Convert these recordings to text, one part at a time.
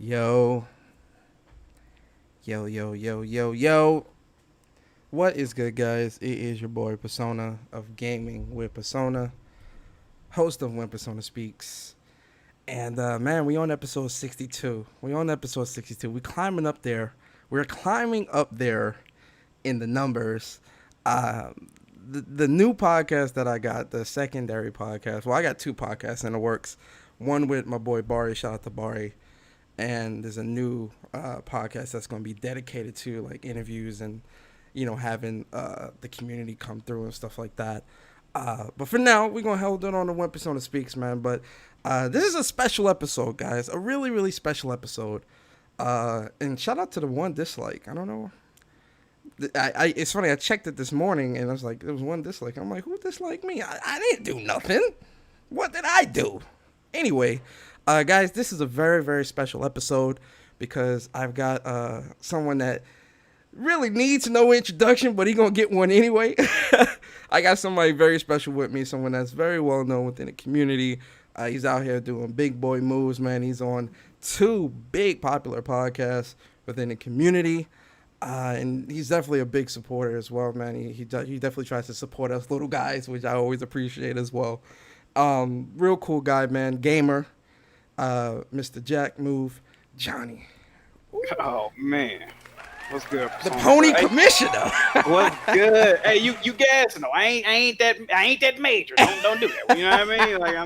Yo. Yo, yo, yo, yo, yo. What is good, guys? It is your boy Persona of Gaming with Persona, host of When Persona Speaks. And man, we on episode 62. We climbing up there. We're climbing up there in the numbers. The new podcast that I got, the secondary podcast. Well, I got two podcasts in the works. One with my boy Bari. Shout out to Bari. And there's a new podcast that's going to be dedicated to like interviews and, you know, having the community come through and stuff like that. But for now, we're going to hold it on the When Persona Speaks, man. But this is a special episode, guys. A really, really special episode. And shout out to the one dislike. I don't know. It's funny. I checked it this morning, and I was like, there was one dislike. I'm like, who disliked me? I didn't do nothing. What did I do? Anyway, guys, this is a very, very special episode because I've got someone that really needs no introduction, but he's going to get one anyway. I got somebody very special with me, someone that's very well known within the community. He's out here doing big boy moves, man. He's on two big popular podcasts within the community. And he's definitely a big supporter as well, man. He definitely tries to support us little guys, which I always appreciate as well. Real cool guy, man. Gamer. Mr. JackMoveJohnny. Oh man, what's good? The Pony Commissioner. What's good? Hey, you gassing though? I ain't that major. Don't do that. You know what I mean? Like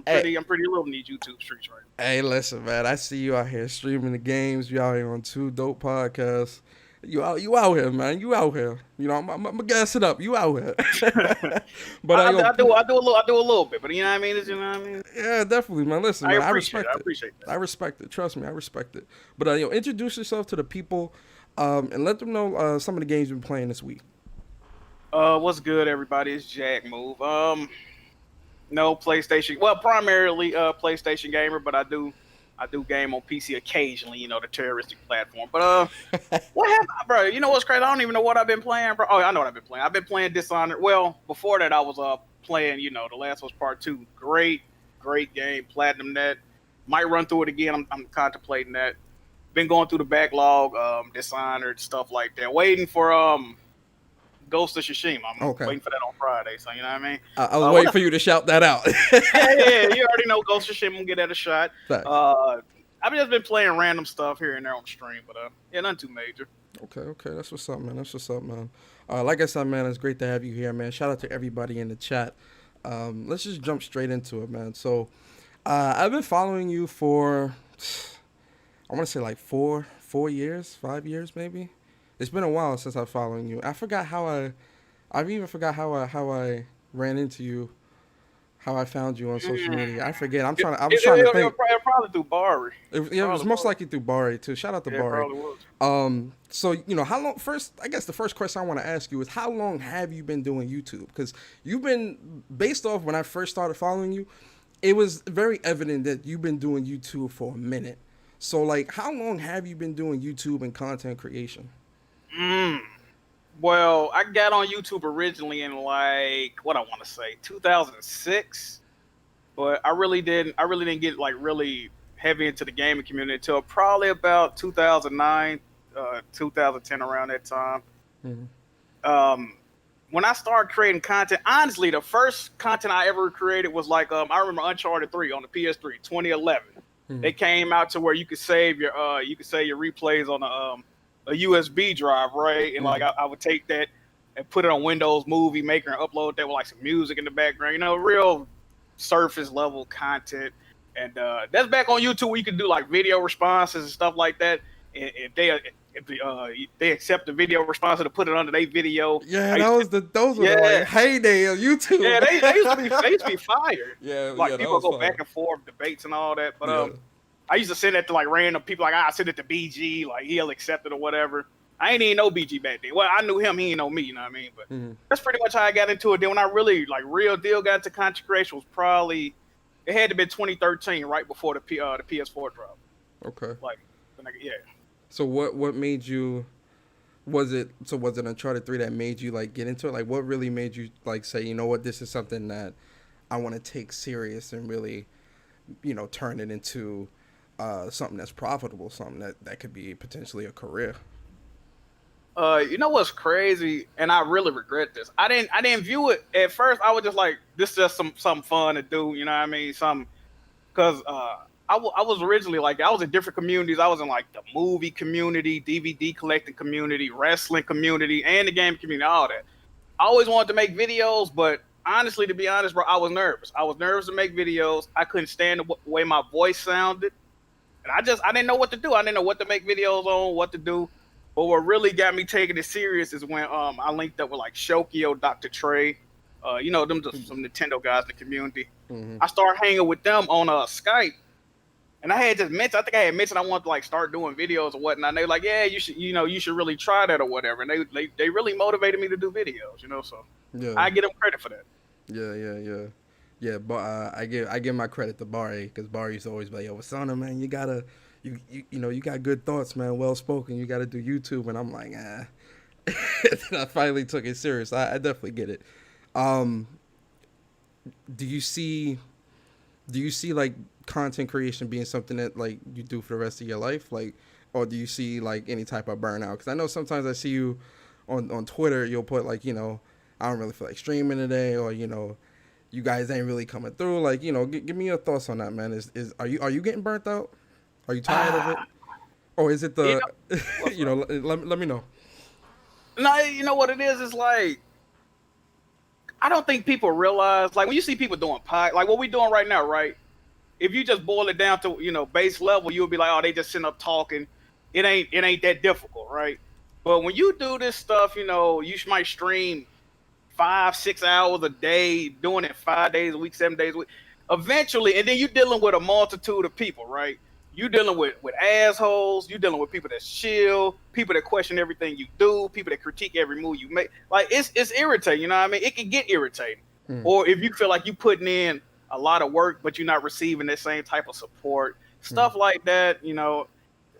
I'm pretty little in these YouTube streets right now. Hey, listen, man. I see you out here streaming the games. You out here on two dope podcasts. You out here, man. You out here. You know, I'm gassing up. You out here. But I do a little bit. But you know what I mean? You know what I mean? Yeah, definitely, man. Listen, man, I respect it. I appreciate that. I respect it. Trust me, I respect it. But introduce yourself to the people, and let them know some of the games you've been playing this week. What's good, everybody? It's Jack Move. No PlayStation. Well, primarily PlayStation gamer, but I do game on PC occasionally, you know, the terroristic platform. But what happened, bro? You know what's crazy? I don't even know what I've been playing, bro. Oh, I know what I've been playing. I've been playing Dishonored. Well, before that, I was playing, you know, The Last of Us Part 2. Great game. Platinum that. Might run through it again. I'm contemplating that. Been going through the backlog, Dishonored, stuff like that. Waiting for Ghost of Tsushima. I'm waiting for that on Friday, so you know what I mean? I was waiting for you to shout that out. yeah, you already know Ghost of Tsushima. I'm gonna get that a shot. I've just been playing random stuff here and there on stream, but yeah, nothing too major. Okay, that's what's up, man. Like I said, man, it's great to have you here, man. Shout out to everybody in the chat. Let's just jump straight into it, man. So, I've been following you for, I want to say like 4 years, 5 years, maybe. It's been a while since I've following you. I forgot how I've even forgot how I ran into you, how I found you on social media. I forget. I'm trying to think. Probably through Bari. It was most likely through Bari too. Shout out to Bari. Was. So you know how long? I guess the first question I want to ask you is how long have you been doing YouTube? Because you've been based off when I first started following you, it was very evident that you've been doing YouTube for a minute. So like, how long have you been doing YouTube and content creation? Well, I got on YouTube originally in like 2006, but I really didn't get like really heavy into the gaming community until probably about 2009, 2010, around that time. Mm-hmm. When I started creating content, honestly, the first content I ever created was like I remember Uncharted 3 on the PS3, 2011. Mm-hmm. They came out to where you could save your replays on a USB drive, right? And like I would take that and put it on Windows Movie Maker and upload that with like some music in the background, you know, real surface level content. And that's back on YouTube where you can do like video responses and stuff like that. And if they accept the video response to put it under their video. Yeah, those were the like heyday of YouTube. Yeah, they used to be fired. Yeah, like people go back and forth, debates and all that. But I used to send that to like random people. Like I send it to BG, like he'll accept it or whatever. I ain't even know BG back then. Well, I knew him, he ain't know me. You know what I mean? But that's pretty much how I got into it. Then when I really like real deal got into content creation was probably it had to be 2013, right before the PS4 drop. Okay. Like, yeah. So what made you Was it Uncharted 3 that made you like get into it? Like, what really made you like say, you know what, this is something that I want to take serious and really, turn it into something that's profitable, something that could be potentially a career. You know what's crazy, and I really regret this. I didn't view it at first. I was just like, this is just something fun to do. You know what I mean? Some because I was originally like I was in different communities. I was in like the movie community, DVD collecting community, wrestling community, and the game community. All that. I always wanted to make videos, but honestly, to be honest, bro, I was nervous. I was nervous to make videos. I couldn't stand the way my voice sounded. And I didn't know what to do. I didn't know what to make videos on, what to do. But what really got me taking it serious is when I linked up with like Shokio, Dr. Trey, them just some Nintendo guys in the community. Mm-hmm. I started hanging with them on Skype, and I had just mentioned. I think I had mentioned I wanted to like start doing videos or whatnot. And they were like, yeah, you should really try that or whatever. And they really motivated me to do videos, So Yeah. I give them credit for that. Yeah. But I give my credit to Barry, because Barry used to always be like, yo, Sony, man, you gotta. You got good thoughts, man. Well spoken. You got to do YouTube, and I'm like, ah. Then I finally took it serious. I definitely get it. Do you see like content creation being something that like you do for the rest of your life, like, or do you see like any type of burnout? Because I know sometimes I see you on Twitter. You'll put like, I don't really feel like streaming today, or you guys ain't really coming through. Like, give me your thoughts on that, man. Are you getting burnt out? Are you tired of it? Or is it the, let me know. No, you know what it is? It's like, I don't think people realize, like when you see people doing like what we doing right now, right? If you just boil it down to, base level, you'll be like, oh, they just sitting up talking. It ain't that difficult, right? But when you do this stuff, you might stream 5-6 hours a day, doing it 5 days a week, 7 days a week. Eventually, and then you're dealing with a multitude of people, right? You dealing with assholes. You dealing with people that chill, people that question everything you do, people that critique every move you make. Like it's irritating. You know what I mean? It can get irritating. Or if you feel like you putting in a lot of work, but you're not receiving that same type of support, stuff like that.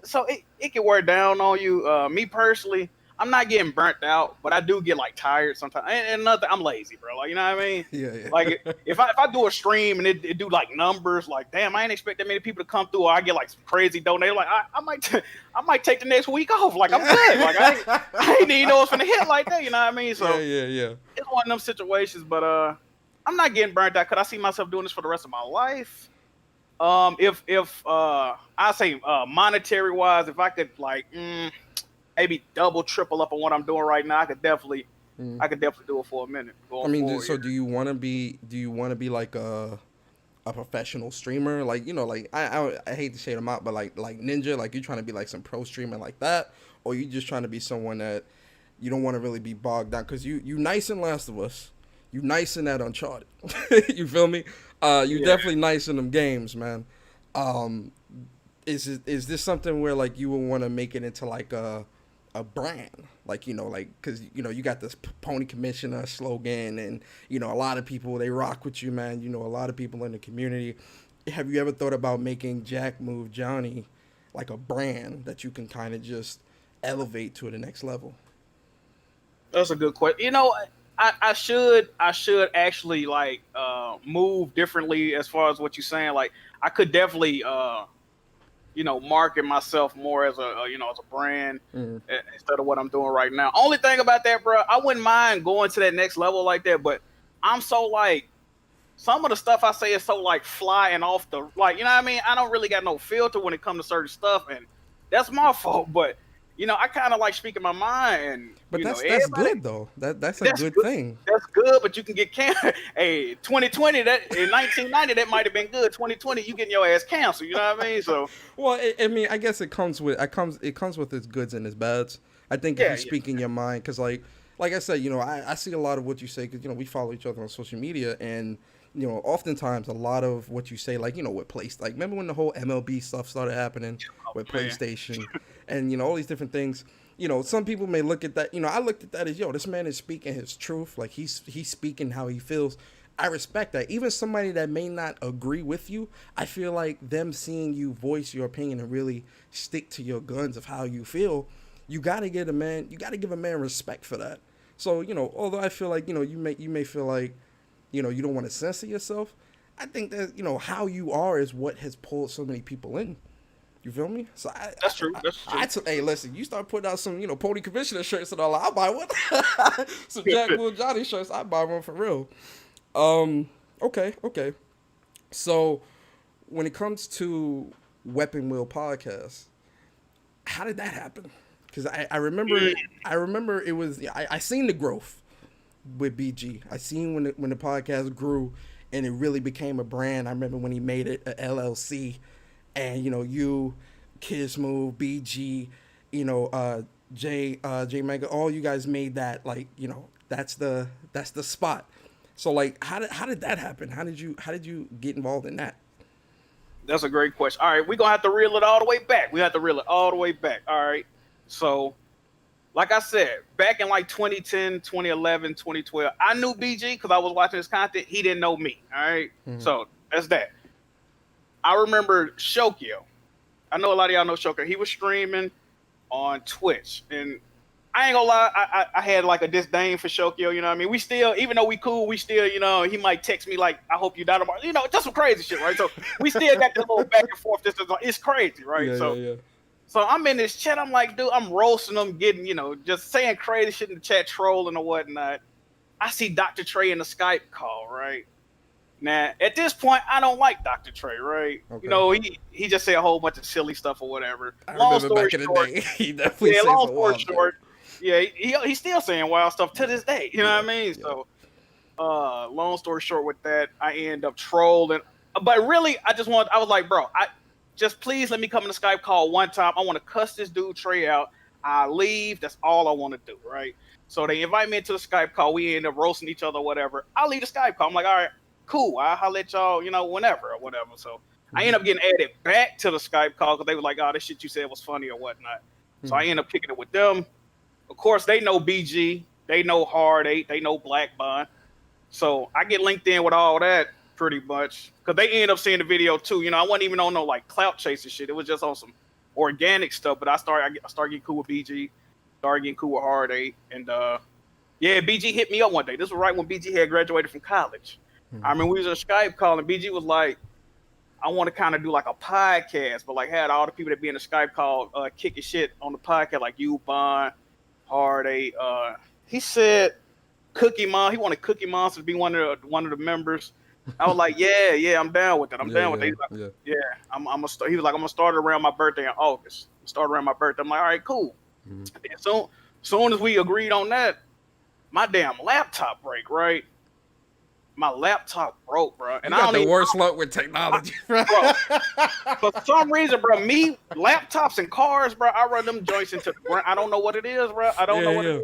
So it can wear down on you. Me personally, I'm not getting burnt out, but I do get like tired sometimes. And another, I'm lazy, bro. Like, you know what I mean? Yeah. Like if I do a stream and it do like numbers, like damn, I ain't expect that many people to come through, or I get like some crazy donate. Like I might take the next week off. Like I'm good. Like I ain't even know it's gonna hit like that. You know what I mean? So yeah. It's one of them situations, but I'm not getting burnt out because I see myself doing this for the rest of my life. If I say monetary wise, if I could like maybe double, triple up on what I'm doing right now, I could definitely do it for a minute. I mean, so do you want to be like a professional streamer? Like, like I hate to shade them out, but like Ninja, like you trying to be like some pro streamer like that, or you just trying to be someone that you don't want to really be bogged down, because you nice in Last of Us, you nice in that Uncharted. You feel me? Definitely nice in them games, man. Is this something where like you would want to make it into like a brand, like, like, because you got this Pony Commissioner slogan, and a lot of people, they rock with you, man. A lot of people in the community. Have you ever thought about making JackMoveJohnny like a brand that you can kind of just elevate to the next level? That's a good question. I should actually like move differently as far as what you're saying. Like I could definitely market myself more as as a brand instead of what I'm doing right now. Only thing about that, bro, I wouldn't mind going to that next level like that, but I'm so like, some of the stuff I say is so like flying off the, like, you know what I mean? I don't really got no filter when it comes to certain stuff, and that's my fault. But I kind of like speaking my mind, and but that's good though. That's a good thing. That's good, but you can get canceled. Hey, 2020, that in 1990, that might have been good. 2020, you getting your ass canceled. You know what I mean? So, well, I mean, I guess it comes with its goods and its bads. I think if you speak in your mind, because like I said, I see a lot of what you say, because we follow each other on social media, and oftentimes a lot of what you say, like, with like, remember when the whole MLB stuff started happening with PlayStation and, all these different things, some people may look at that, I looked at that as, this man is speaking his truth. Like he's speaking how he feels. I respect that. Even somebody that may not agree with you, I feel like them seeing you voice your opinion and really stick to your guns of how you feel, you gotta give a man respect for that. So, you know, although I feel like, you know, you may feel like, you know, you don't want to censor yourself, I think that, you know, how you are is what has pulled so many people in. You feel me? So That's true. hey, listen, you start putting out some, you know, Pony Commissioner shirts and all, I'll buy one. Some JackMoveJohnny shirts, I'll buy one for real. Okay. So when it comes to Weapon Wheel podcast, how did that happen? Because I remember it was, I seen the growth with BG. I seen when the podcast grew and it really became a brand. I remember when he made it a LLC, and, you know, you, Kids Move, BG, you know, J Mega, all you guys made that, like, you know, that's the spot. So, like, how did that happen? How did you get involved in that? That's a great question. All right, we're gonna have to reel it all the way back. All right. So, like I said, back in like 2010, 2011, 2012, I knew BG because I was watching his content. He didn't know me. All right. So that's that. I remember Shokyo. I know a lot of y'all know Shokyo. He was streaming on Twitch, and I ain't gonna lie, I had like a disdain for Shokyo. You know what I mean? We still, even though we cool, we still, you know, he might text me like, "I hope you die tomorrow." You know, just some crazy shit, right? So we still got this little back and forth. It's crazy, right? Yeah. So I'm in this chat. I'm like, dude, I'm roasting them, getting, you know, just saying crazy shit in the chat, trolling or whatnot. I see Dr. Trey in the Skype call, right? Now, at this point, I don't like Dr. Trey, right? Okay. You know, he just say a whole bunch of silly stuff or whatever. Long story short, he definitely says long story short, he's still saying wild stuff to this day. You know what I mean? Yeah. So, long story short, with that, I end up trolling. But really, I was like, bro, just please let me come in the Skype call one time. I want to cuss this dude Trey out. I leave. That's all I want to do, right? So they invite me into the Skype call. We end up roasting each other, whatever. I leave the Skype call. I'm like, all right, cool. I'll let y'all, you know, whenever or whatever. So I end up getting added back to the Skype call because they were like, oh, this shit you said was funny or whatnot. So I end up kicking it with them. Of course, they know BG. They know Hard 8. They know Black Bond. So I get linked in with all that pretty much because they end up seeing the video too. You know, I wasn't even on no like clout chasing shit. It was just on some organic stuff. But I started getting cool with BG. Started getting cool with Hard 8. And BG hit me up one day. This was right when BG had graduated from college. I mean, we was on Skype call and BG was like, I want to kind of do like a podcast, but like had all the people that be in the Skype call kicking shit on the podcast, like you, Bond, Hard 8. He said Cookie Mon. He wanted Cookie Monster to be one of the members. I was like, yeah, I'm down with it. I'm down with it. He was like, I'm gonna start. He was like, I'm gonna start around my birthday in August. I'm like, all right, cool. And soon as we agreed on that, my damn laptop break, right? My laptop broke, bro. And I got the worst luck with technology, bro. For some reason, bro, laptops and cars, bro, I run them joints into the ground. I don't know what it is, bro. I don't know what it is,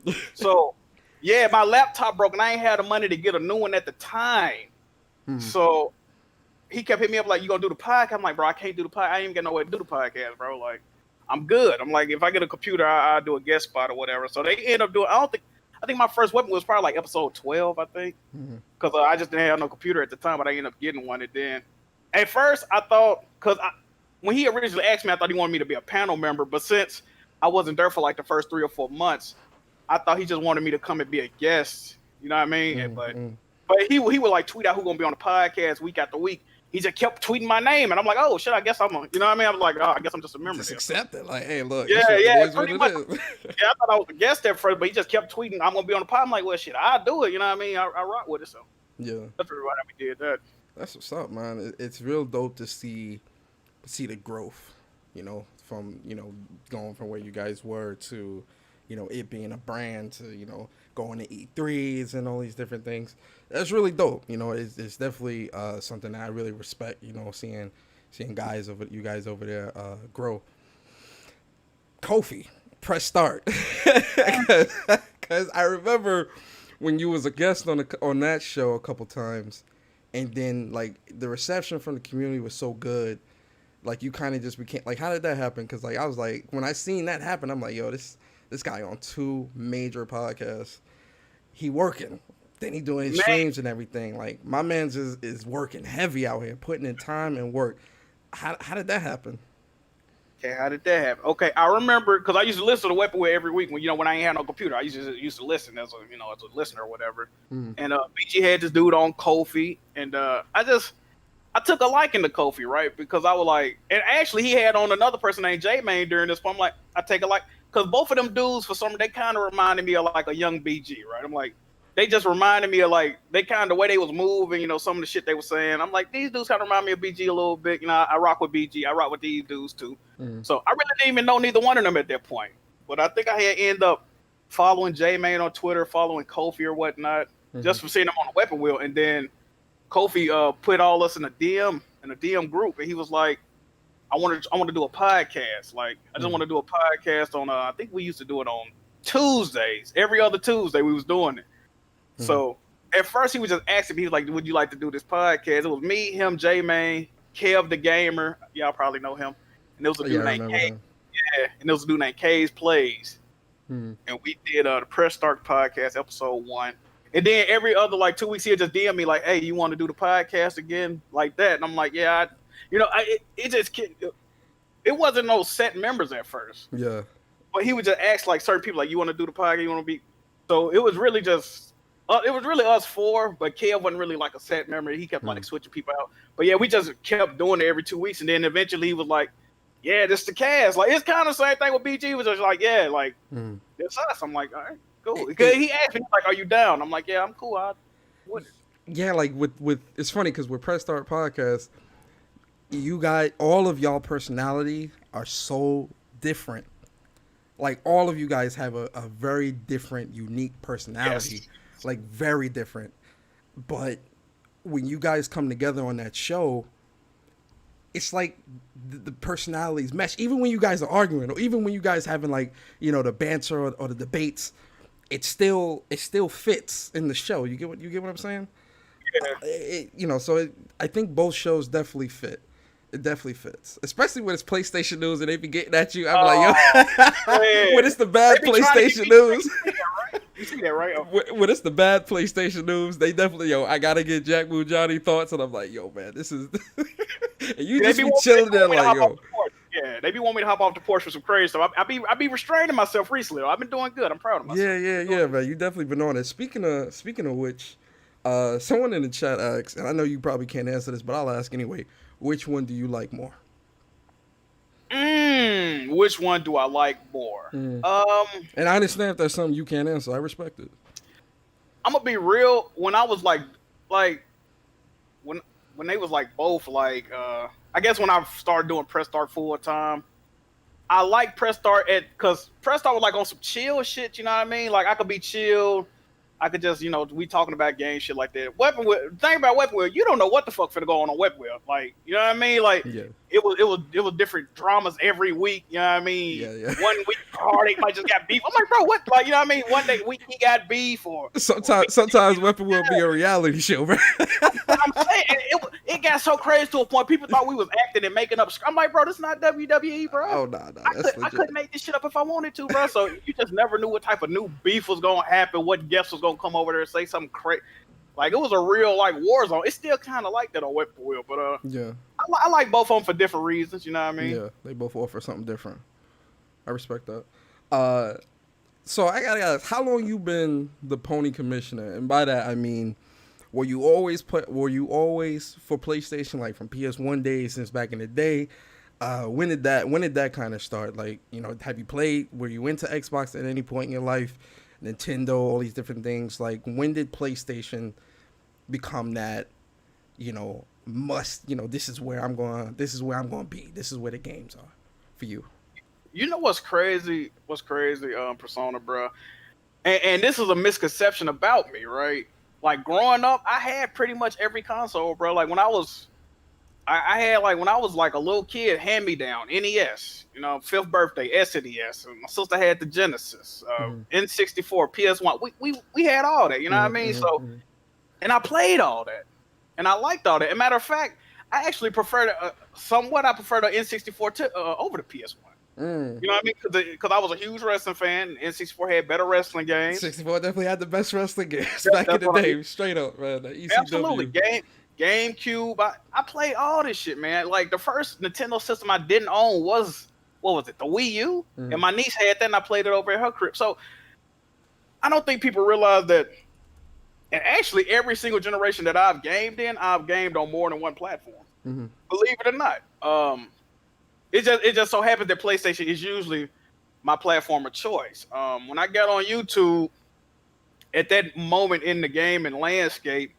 bro. So, yeah, my laptop broke, and I ain't had the money to get a new one at the time. So, he kept hitting me up like, you gonna do the podcast? I'm like, bro, I can't do the podcast. I ain't even got no way to do the podcast, bro. Like, I'm good. I'm like, if I get a computer, I'll do a guest spot or whatever. So, they end up doing, I think my first weapon was probably like episode 12, I think. Because I just didn't have no computer at the time, but I ended up getting one. And then, at first, I thought, when he originally asked me, I thought he wanted me to be a panel member. But since I wasn't there for like the first 3 or 4 months, I thought he just wanted me to come and be a guest. You know what I mean? But he would like tweet out who's going to be on the podcast week after week. He just kept tweeting my name. And I'm like, oh, shit, I guess I'm you know what I mean? I was like, oh, I guess I'm just a member. Just accept it. Like, hey, look. Yeah, pretty much. Yeah, I thought I was a guest at first, but he just kept tweeting, I'm going to be on the pod. I'm like, well, shit, I'll do it. You know what I mean? I rock with it. So yeah, that's really why we did that. That's what's up, man. It's real dope to see the growth, you know, from, you know, going from where you guys were to, you know, it being a brand to, you know, going to E3s and all these different things. That's really dope. You know, it's definitely something that I really respect, you know, seeing you guys over there grow. Kofi, press start. Because I remember when you was a guest on that show a couple times, and then like the reception from the community was so good, like you kind of just became like, how did that happen? Because like I was like, when I seen that happen, I'm like, yo, this guy on 2 major podcasts, he working, then he doing his streams and everything. Like my man's is working heavy out here, putting in time and work. How did that happen? Okay, how did that happen? Okay, I remember because I used to listen to Weapon Wheel every week when I ain't had no computer. I used to listen as a listener or whatever. And BG had this dude on Kofi, and I took a liking to Kofi, right? Because I was like, and actually he had on another person named J-Main during this point. I'm like, I take a like, because both of them dudes, for some, they kind of reminded me of like a young BG, right? I'm like, they just reminded me of like, they kind of, the way they was moving, some of the shit they were saying. I'm like, these dudes kind of remind me of BG a little bit. I rock with BG. I rock with these dudes too. So I really didn't even know neither one of them at that point. But I think I had ended up following J-Main on Twitter, following Kofi or whatnot, just for seeing him on the Weapon Wheel. And then Kofi put all us in a DM group, and he was like, I want to do a podcast. Like, I just want to do a podcast on I think we used to do it on Tuesdays. Every other Tuesday we was doing it. So at first he was just asking me, he was like, would you like to do this podcast? It was me, him, J-Main, Kev the Gamer. Y'all probably know him. And there was a dude named K. Yeah, and there was a dude named K's Plays. And we did the Press Start podcast, episode 1. And then every other 2 weeks he'll just DM me like, hey, you want to do the podcast again? Like that. And I'm like, yeah, it wasn't no set members at first. Yeah. But he would just ask certain people, you want to do the podcast? You want to be? So it was really just, it was really us four, but Kev wasn't really a set member. He kept switching people out. But yeah, we just kept doing it every 2 weeks. And then eventually he was like, yeah, this the cast. It's kind of the same thing with BG. He was just like, yeah, it's us. I'm like, all right. Cool. Because he asked me are you down? I'm like, yeah, I'm cool. Yeah, with it's funny because with Press Start Podcast, you guys, all of y'all personality are so different. All of you guys have a very different, unique personality. Yes. Very different. But when you guys come together on that show, it's the personalities mesh. Even when you guys are arguing, or even when you guys having the banter or the debates, it still fits in the show. You get what I'm saying? Yeah. I think both shows definitely fit. It definitely fits, especially when it's PlayStation news and they be getting at you. I'm yo, when it's the bad PlayStation news. You see that, right? When it's the bad PlayStation news, they definitely, I gotta get JackMoveJohnny thoughts, and I'm like, yo, man, this is. And you just be chilling there yo. Yeah, they be wanting me to hop off the porch for some crazy stuff. I be restraining myself recently. I've been doing good. I'm proud of myself. Yeah, man. You definitely been on it. Speaking of which, someone in the chat asked, and I know you probably can't answer this, but I'll ask anyway. Which one do you like more? Which one do I like more? And I understand if there's something you can't answer. I respect it. I'm gonna be real. When I was when they was both I guess when I started doing Press Start full time, I like Press Start because Press Start was on some chill shit. You know what I mean? I could be chill. I could just, we talking about game shit like that. Weapon Wheel, the thing about Weapon Wheel, you don't know what the fuck finna go on Weapon Wheel. You know what I mean? Yeah. It was different dramas every week. You know what I mean? Yeah. 1 week, Heartache might just got beef. I'm like, bro, what? You know what I mean? One week he got beef or sometimes Weapon Wheel be a reality show, bro. I'm saying it got so crazy to a point people thought we was acting and making up. I'm like, bro, this is not WWE, bro. Oh no, I couldn't make this shit up if I wanted to, bro. So you just never knew what type of new beef was gonna happen, what guest was gonna come over there and say something crazy. It was a real war zone. It's still kind of like that on Weapon Wheel, but yeah, I like both of them for different reasons. You know what I mean? Yeah, they both offer something different. I respect that. So I gotta ask, how long you been the pony commissioner? And by that I mean, were you always for PlayStation, from PS1 days since back in the day? When did that kind of start? Have you played? Were you into Xbox at any point in your life? Nintendo, all these different things. When did PlayStation become that? Must. This is where I'm going to be. This is where the games are for you. You know what's crazy? Persona, bro. And this is a misconception about me, right? Growing up, I had pretty much every console, bro. When I was, I had when I was a little kid, hand me down NES, 5th birthday SNES. And my sister had the Genesis, N64, PS1. We had all that, you know what I mean? So, and I played all that, and I liked all that. As a matter of fact, I actually prefer the N64 to over the PS1. You know what I mean? Because I was a huge wrestling fan. N64 had better wrestling games. 64 definitely had the best wrestling games back in the day. Straight up, man. ECW. Absolutely. GameCube. I played all this shit, man. The first Nintendo system I didn't own was what was it, the Wii U? Mm. And my niece had that, and I played it over at her crib. So I don't think people realize that. And actually, every single generation that I've gamed on more than one platform. Mm-hmm. Believe it or not. It just so happens that PlayStation is usually my platform of choice. When I got on YouTube, at that moment in the game and landscape,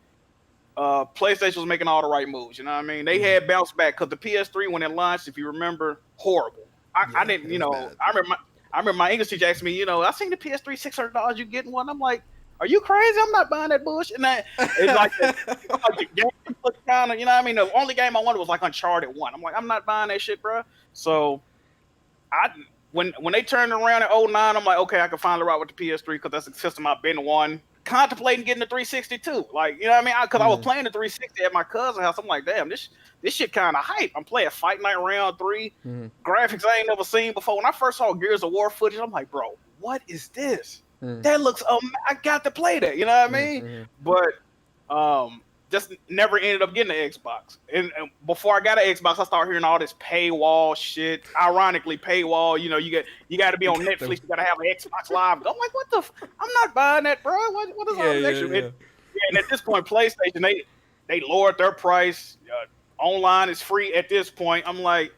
PlayStation was making all the right moves. You know what I mean? They had bounced back because the PS3 when it launched, if you remember, horrible. I didn't, you know, bad. I remember my English teacher asked me, you know, I seen the PS3 $600. You getting one? I'm like, are you crazy? I'm not buying that bullshit. And it's like, the game was kind of, you know what I mean? The only game I wanted was like Uncharted 1. I'm like, I'm not buying that shit, bro. So when they turned around in 2009, I'm like, okay, I can finally route with the PS3 because that's the system I've been on. Contemplating getting the 360 too. Like, you know what I mean? Because I was playing the 360 at my cousin's house. I'm like, damn, this shit kind of hype. I'm playing Fight Night Round 3. Graphics I ain't never seen before. When I first saw Gears of War footage, I'm like, bro, what is this? That looks I got to play that, you know what I mean? But just never ended up getting an Xbox. And before I got an Xbox, I started hearing all this paywall shit. Ironically, paywall, you know, you got to be on Netflix, you got to have an Xbox Live. I'm like, what the I'm not buying that, bro. What is all this extra? Yeah, and at this point, PlayStation, they lowered their price. Online is free at this point. I'm like,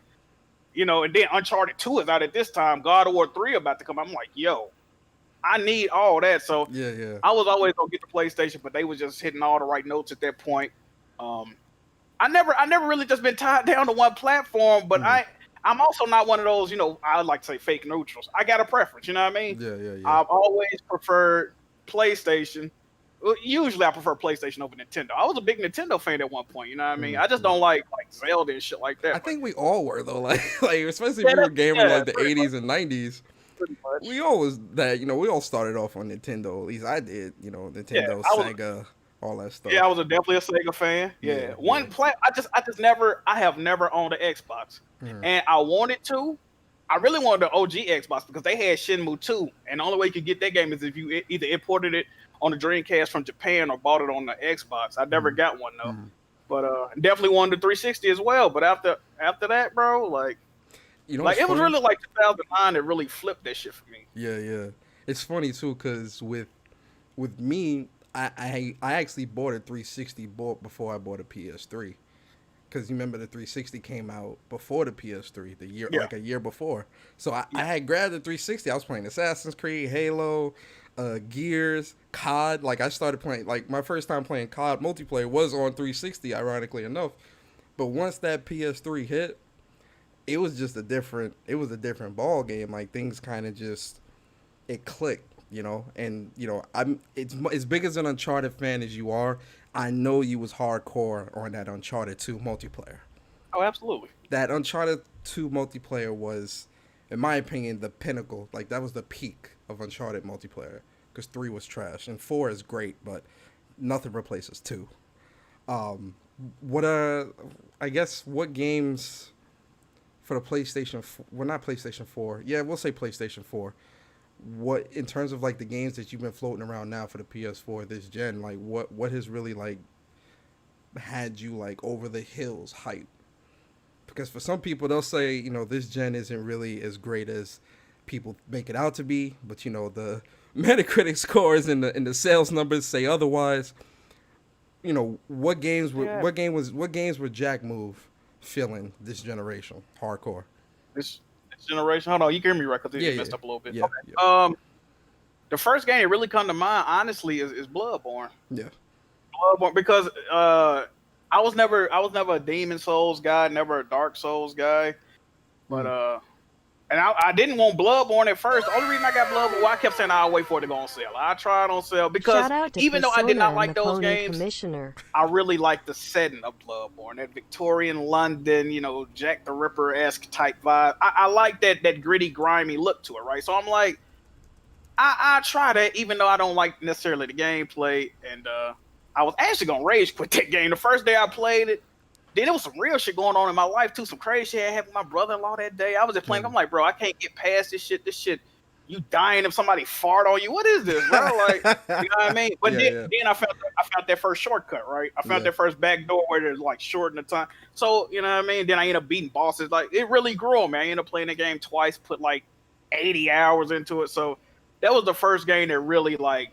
you know, and then Uncharted 2 is out at this time. God of War 3 about to come. I'm like, yo, I need all that. So I was always gonna get the PlayStation, but they was just hitting all the right notes at that point. I never really just been tied down to one platform, but I'm also not one of those, you know, I like to say fake neutrals. I got a preference, you know what I mean? Yeah. I've always preferred PlayStation. Usually I prefer PlayStation over Nintendo. I was a big Nintendo fan at one point, you know what I mean? I just don't like Zelda and shit like that. I think we all were though, like especially if we were gaming like the 80s and 90s. We always we all started off on Nintendo. At least I did. You know, Nintendo, Sega, all that stuff. Yeah, I was definitely a Sega fan. Yeah. I have never owned an Xbox, and I wanted to. I really wanted the OG Xbox because they had Shenmue 2, and the only way you could get that game is if you either imported it on the Dreamcast from Japan or bought it on the Xbox. I never got one though, but definitely wanted the 360 as well. But after that, bro, like. You know, like it was really like 2009 that really flipped that shit for me. Yeah. It's funny too because with me, I actually bought a 360 before I bought a PS3. Because you remember the 360 came out before the PS3, like a year before. So I had grabbed the 360. I was playing Assassin's Creed, Halo, Gears, COD. Like I started playing, like my first time playing COD multiplayer was on 360, ironically enough. But once that PS3 hit, it was a different ball game. Like things kind of just, it clicked, you know. And you know, it's as big as an Uncharted fan as you are. I know you was hardcore on that Uncharted 2 multiplayer. Oh, absolutely. That Uncharted 2 multiplayer was, in my opinion, the pinnacle. Like that was the peak of Uncharted multiplayer. Because 3 was trash and 4 is great, but nothing replaces 2. I guess what games for the PlayStation, not PlayStation 4. Yeah, we'll say PlayStation 4. What, in terms of like the games that you've been floating around now for the PS4 this gen, like what has really like had you like over the hills hype? Because for some people they'll say, you know, this gen isn't really as great as people make it out to be, but you know, the Metacritic scores and the sales numbers say otherwise. You know, what games were Jack Move feeling this generation hardcore? This generation, hold on, you can hear me right because it messed up a little bit. Okay. The first game that really come to mind, honestly, is Bloodborne. Yeah, Bloodborne, because I was never a Demon Souls guy, never a Dark Souls guy, but and I didn't want Bloodborne at first. The only reason I got Bloodborne, well, I kept saying I'll wait for it to go on sale. I tried on sale because even though I did not like those games, I really liked the setting of Bloodborne, that Victorian London, you know, Jack the Ripper-esque type vibe. I like that gritty, grimy look to it, right? So I'm like, I try that, even though I don't like necessarily the gameplay. And I was actually gonna rage quit that game the first day I played it. Then there was some real shit going on in my life too. Some crazy shit I had with my brother-in-law that day. I was just playing. I'm like, bro, I can't get past this shit. This shit you dying if somebody fart on you. What is this, bro? Like, you know what I mean? But then I found that first shortcut, right? I found that first back door where there's like shorten the time. So, you know what I mean? Then I ended up beating bosses. Like, it really grew on me. I ended up playing the game twice, put like 80 hours into it. So that was the first game that really, like,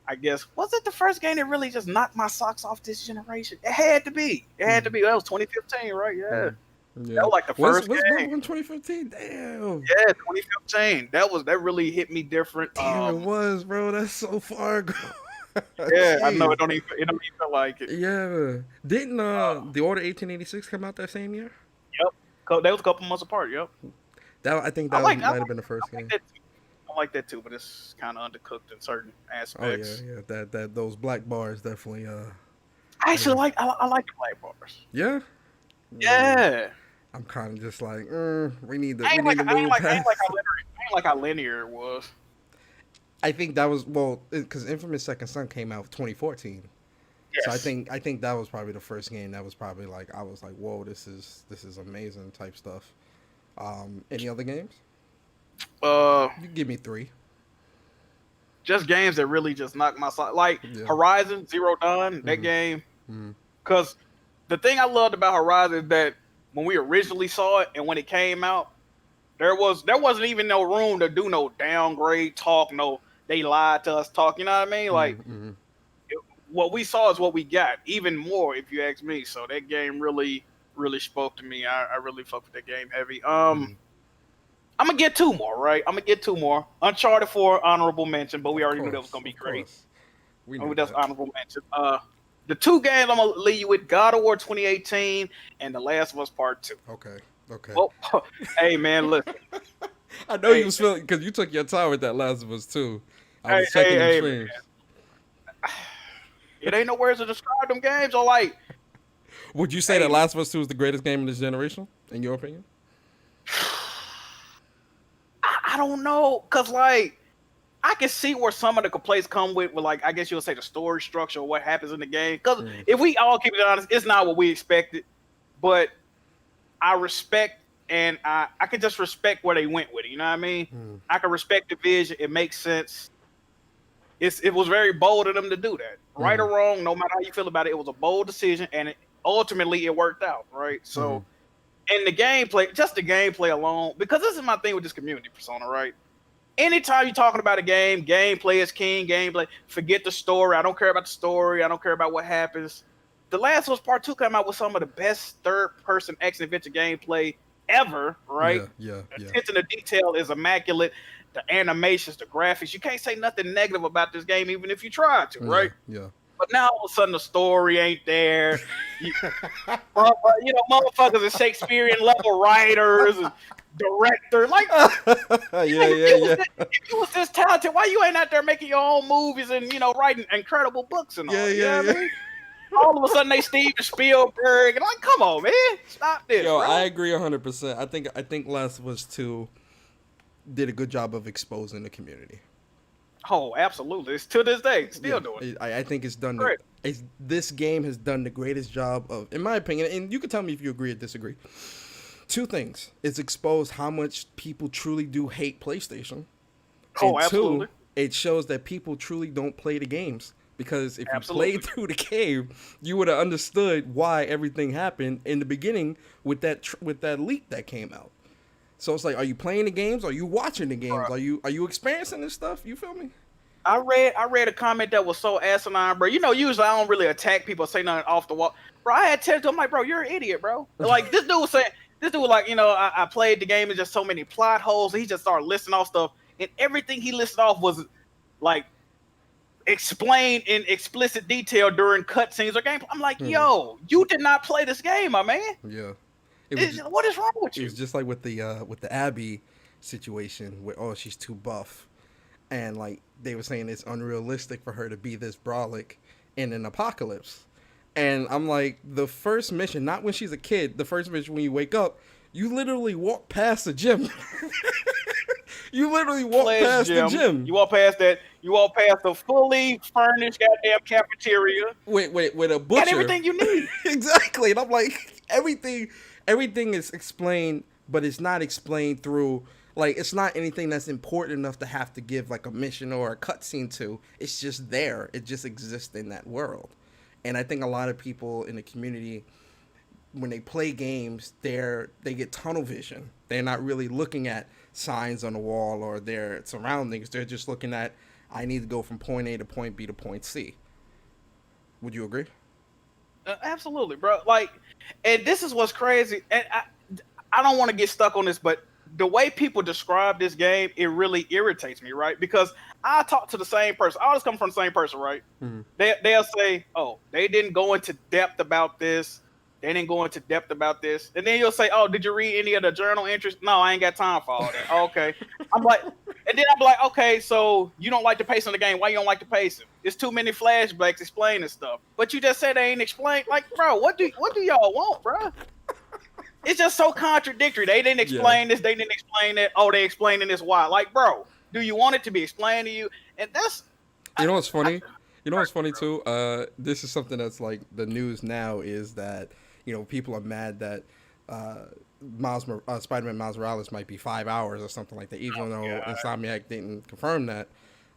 I guess, was it the first game that really just knocked my socks off this generation? It had to be. It had to be. That was 2015, right? Yeah. That was like the first game. What's in 2015? Damn. Yeah, 2015. That really hit me different. Damn, it was, bro. That's so far ago. Yeah, I know. It don't even feel like it. Yeah. Didn't the Order 1886 come out that same year? Yep. That was a couple months apart. Yep. I think that might have been the first game. I like that too, but it's kind of undercooked in certain aspects. Oh yeah. That those black bars definitely. I actually like the black bars. Yeah. Yeah. I'm kind of just like, we need to I ain't move past. I ain't like how linear it was. I think that was because Infamous Second Son came out 2014. Yes. So I think that was probably the first game that was probably like I was like, whoa, this is amazing type stuff. Any other games? You give me 3. Just games that really just knocked my side, like Horizon Zero Dawn. That game, because the thing I loved about Horizon is that when we originally saw it and when it came out, there wasn't even no room to do no downgrade talk. No, they lied to us talk. You know what I mean? Like what we saw is what we got. Even more, if you ask me. So that game really spoke to me. I really fucked with that game heavy. I'm gonna get 2 more, right? I'm gonna get 2 more. Uncharted 4, honorable mention, but we already knew that was gonna be great. We knew that's honorable mention. The 2 games I'm gonna leave you with: God of War 2018 and The Last of Us Part 2. Okay. Well, hey man, listen. I know you was feeling because you took your time with that Last of Us 2. I was checking the streams. It ain't no words to describe them games. Or like, would you say that Last of Us 2 is the greatest game in this generation, in your opinion? I don't know, cause like I can see where some of the complaints come with like I guess you'll say the story structure or what happens in the game. Cause if we all keep it honest, it's not what we expected. But I respect and I can just respect where they went with it. You know what I mean? I can respect the vision. It makes sense. It was very bold of them to do that. Right or wrong, no matter how you feel about it, it was a bold decision, and ultimately it worked out. Right, so. And the gameplay, just the gameplay alone, because this is my thing with this community persona, right? Anytime you're talking about a game, gameplay is king, gameplay. Forget the story. I don't care about the story. I don't care about what happens. The Last of Us Part 2 came out with some of the best third-person action-adventure gameplay ever, right? Yeah. The attention to detail is immaculate. The animations, the graphics. You can't say nothing negative about this game, even if you try to, right? Yeah. But now all of a sudden the story ain't there. Motherfuckers are Shakespearean level writers and directors. Like, if you was this talented, why you ain't out there making your own movies and writing incredible books and all? I mean? All of a sudden they Steven Spielberg and like, come on, man, stop this. Yo, bro. I agree 100%. I think Last of Us 2 did a good job of exposing the community. Oh, absolutely. It's to this day still doing it. I think it's done. This game has done the greatest job of, in my opinion, and you can tell me if you agree or disagree. 2 things. It's exposed how much people truly do hate PlayStation. Oh, absolutely. 2, it shows that people truly don't play the games. Because if you played through the game, you would have understood why everything happened in the beginning with that leak that came out. So it's like, are you playing the games? Are you watching the games? Are you experiencing this stuff? You feel me? I read a comment that was so asinine, bro. Usually I don't really attack people, say nothing off the wall. Bro, I had to him, like, bro, you're an idiot, bro. Like, this dude was saying, I played the game and just so many plot holes. And he just started listing off stuff. And everything he listed off was, like, explained in explicit detail during cutscenes or gameplay. I'm like, yo, you did not play this game, my man. Yeah. What is wrong with you? It was just like with the Abby situation where she's too buff, and like they were saying it's unrealistic for her to be this brolic in an apocalypse. And I'm like, the first mission, not when she's a kid, the first mission when you wake up, you literally walk past the gym. You literally walk past the gym. You walk past that. You walk past the fully furnished goddamn cafeteria. With a butcher. Got everything you need. Exactly. And I'm like, everything is explained, but it's not explained through Like, it's not anything that's important enough to have to give like a mission or a cutscene to. It's just there. It just exists in that world. And I think a lot of people in the community, when they play games, they get tunnel vision. They're not really looking at signs on the wall or their surroundings. They're just looking at, I need to go from point A to point B to point C. Would you agree? Absolutely, bro. Like, and this is what's crazy. And I don't want to get stuck on this, but the way people describe this game, it really irritates me, right? Because I talk to the same person. I always come from the same person, right? Mm-hmm. They'll say, "Oh, they didn't go into depth about this. They didn't go into depth about this." And then you'll say, "Oh, did you read any of the journal entries?" No, I ain't got time for all that. Okay. I'm like, and then I'm like, okay, so you don't like the pace of the game. Why you don't like the pacing? It's too many flashbacks explaining stuff. But you just said they ain't explained. Like, bro, what do y'all want, bro? It's just so contradictory. They didn't explain this. They didn't explain that. Oh, they explaining this why. Like, bro, do you want it to be explained to you? And that's... You know what's funny? You know what's funny, too? This is something that's like the news now is that, you know, people are mad that Spider-Man Miles Morales might be 5 hours or something like that, even though Insomniac didn't confirm that.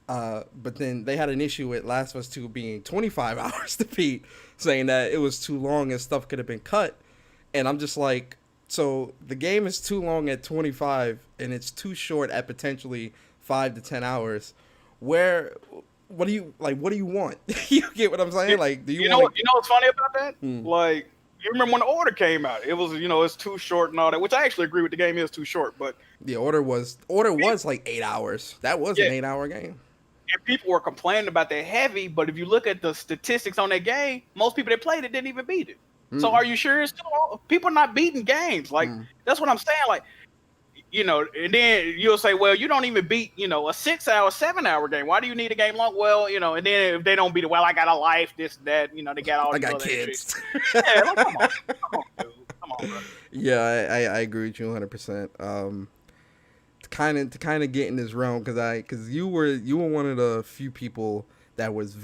But then they had an issue with Last of Us 2 being 25 hours to beat, saying that it was too long and stuff could have been cut. And I'm just like, so the game is too long at 25 and it's too short at potentially 5 to 10 hours. What do you want? You get what I'm saying? Like, do you want? You know what's funny about that? Like, you remember when the Order came out? It was, it's too short and all that, which I actually agree with. The game is too short, but the Order was like 8 hours. That was an 8-hour game. And people were complaining about that heavy, but if you look at the statistics on that game, most people that played it didn't even beat it. So are you sure it's still people are not beating games? Like, that's what I'm saying. Like, and then you'll say, well, you don't even beat, a 6 hour, 7 hour game. Why do you need a game long? Well, and then if they don't beat it, well, I got a life, this, that, they got all I got kids. Yeah, like, come on, dude. Come on, bro. Yeah, I agree with you 100%. To kind of get in this realm, because you were one of the few people that was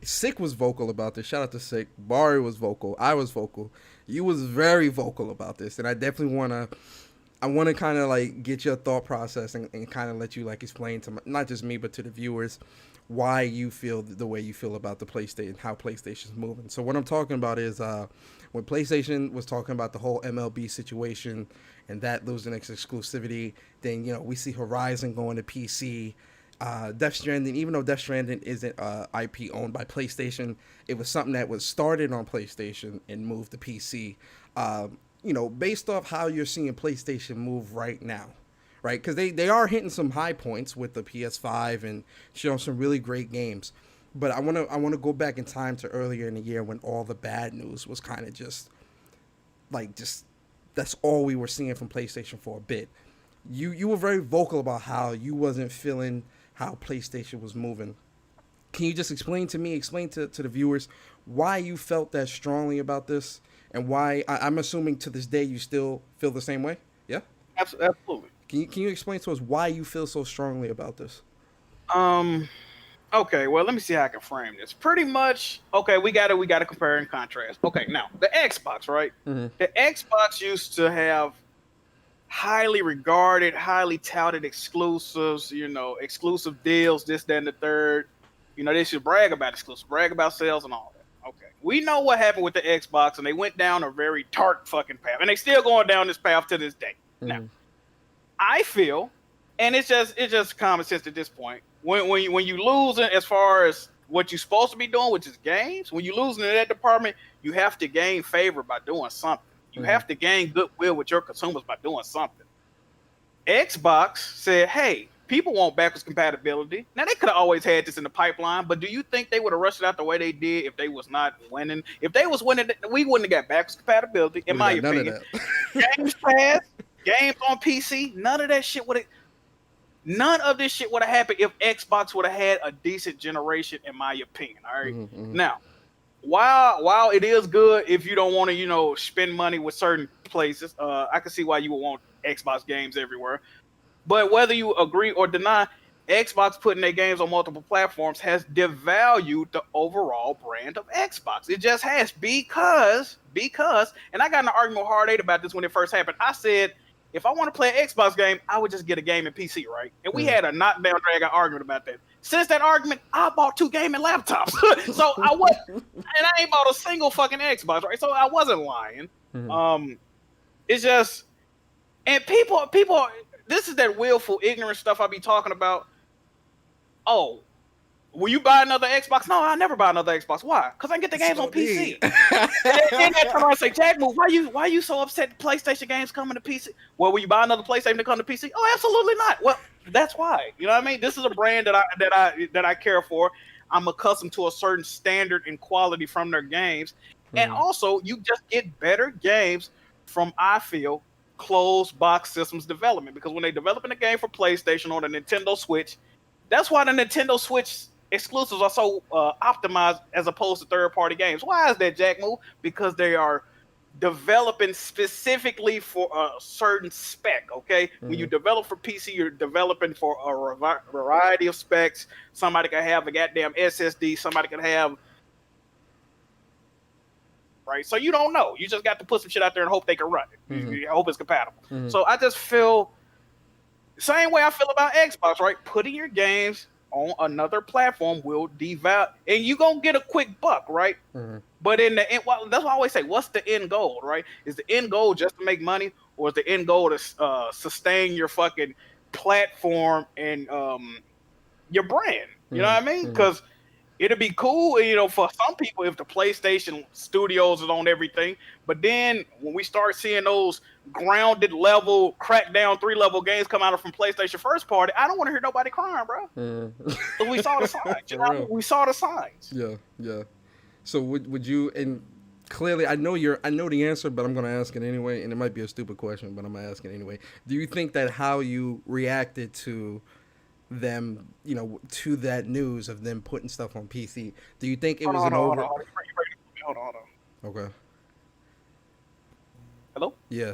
Sick was vocal about this. Shout out to Sick. Bari was vocal. I was vocal. You was very vocal about this, and I definitely want to kind of like get your thought process and kind of let you like explain to not just me but to the viewers why you feel the way you feel about the PlayStation, how PlayStation's moving. So what I'm talking about is when PlayStation was talking about the whole MLB situation and that losing its exclusivity, then we see Horizon going to PC. Death Stranding, even though Death Stranding isn't IP owned by PlayStation, it was something that was started on PlayStation and moved to PC. Based off how you're seeing PlayStation move right now, right? Because they are hitting some high points with the PS5 and showing some really great games. But I want to go back in time to earlier in the year when all the bad news was kind of just that's all we were seeing from PlayStation for a bit. You were very vocal about how you wasn't feeling how PlayStation was moving. Can you just explain to the viewers why you felt that strongly about this and why I'm assuming to this day you still feel the same way? Yeah? Absolutely. Can you explain to us why you feel so strongly about this? Okay, well, let me see how I can frame this. Pretty much, okay, we gotta compare and contrast. Okay, now the Xbox, right? Mm-hmm. The Xbox used to have highly regarded, highly touted exclusives, exclusive deals, this, that, and the third. They should brag about exclusive, brag about sales and all that. Okay. We know what happened with the Xbox, and they went down a very dark fucking path. And they still going down this path to this day. Mm-hmm. Now, I feel, and it's just common sense at this point, when you lose as far as what you're supposed to be doing, which is games, when you losing in that department, you have to gain favor by doing something. You have to gain goodwill with your consumers by doing something. Xbox said, hey, people want backwards compatibility. Now, they could have always had this in the pipeline, but do you think they would have rushed it out the way they did if they was not winning? If they was winning, we wouldn't have got backwards compatibility, in my opinion. Games Pass, games on PC, none of this shit would have happened if Xbox would have had a decent generation, in my opinion. All right. Mm-hmm. Now, while it is good if you don't want to, spend money with certain places, I can see why you would want Xbox games everywhere. But whether you agree or deny, Xbox putting their games on multiple platforms has devalued the overall brand of Xbox. It just has because, and I got in an argument with Hard 8 about this when it first happened. I said, if I want to play an Xbox game, I would just get a gaming PC, right? And we had a knockdown drag out argument about that. Since that argument, I bought 2 gaming laptops. So I was, and I ain't bought a single fucking Xbox, right? So I wasn't lying. It's just, and people, this is that willful ignorant stuff I be talking about. Oh, will you buy another Xbox? No, I'll never buy another Xbox. Why? Because I can get the games on PC. And then I turn around and say, Jack, why you so upset the PlayStation games coming to PC? Well, will you buy another PlayStation to come to PC? Oh, absolutely not. Well, that's why. You know what I mean? This is a brand that I care for. I'm accustomed to a certain standard and quality from their games. And also, you just get better games from, I feel, closed box systems development. Because when they developing a game for PlayStation or the Nintendo Switch, that's why the Nintendo Switch exclusives are so optimized as opposed to third-party games. Why is that, Jack Move? Because they are developing specifically for a certain spec, okay? When you develop for PC, you're developing for a variety of specs. Somebody can have a goddamn SSD. Somebody can have... Right? So you don't know. You just got to put some shit out there and hope they can run it. You hope it's compatible. So I just feel... Same way I feel about Xbox, right? Putting your games on another platform will devalue, and you gonna get a quick buck, right? But in the end, well, that's why I always say, what's the end goal, right? Is the end goal just to make money, or is the end goal to sustain your fucking platform and your brand? You know what I mean? Because it'd be cool, you know, for some people if the PlayStation Studios is on everything. But then when we start seeing those grounded level, crackdown 3-level games come out from PlayStation first party, I don't want to hear nobody crying, bro. So we saw the signs. You know? We saw the signs. Yeah. So would you? And clearly, I know the answer, but I'm gonna ask it anyway. And it might be a stupid question, but I'm gonna ask it anyway. Do you think that how you reacted to them, you know, to that news of them putting stuff on PC, do you think it was an over? Hold on. Okay. Hello? Yeah.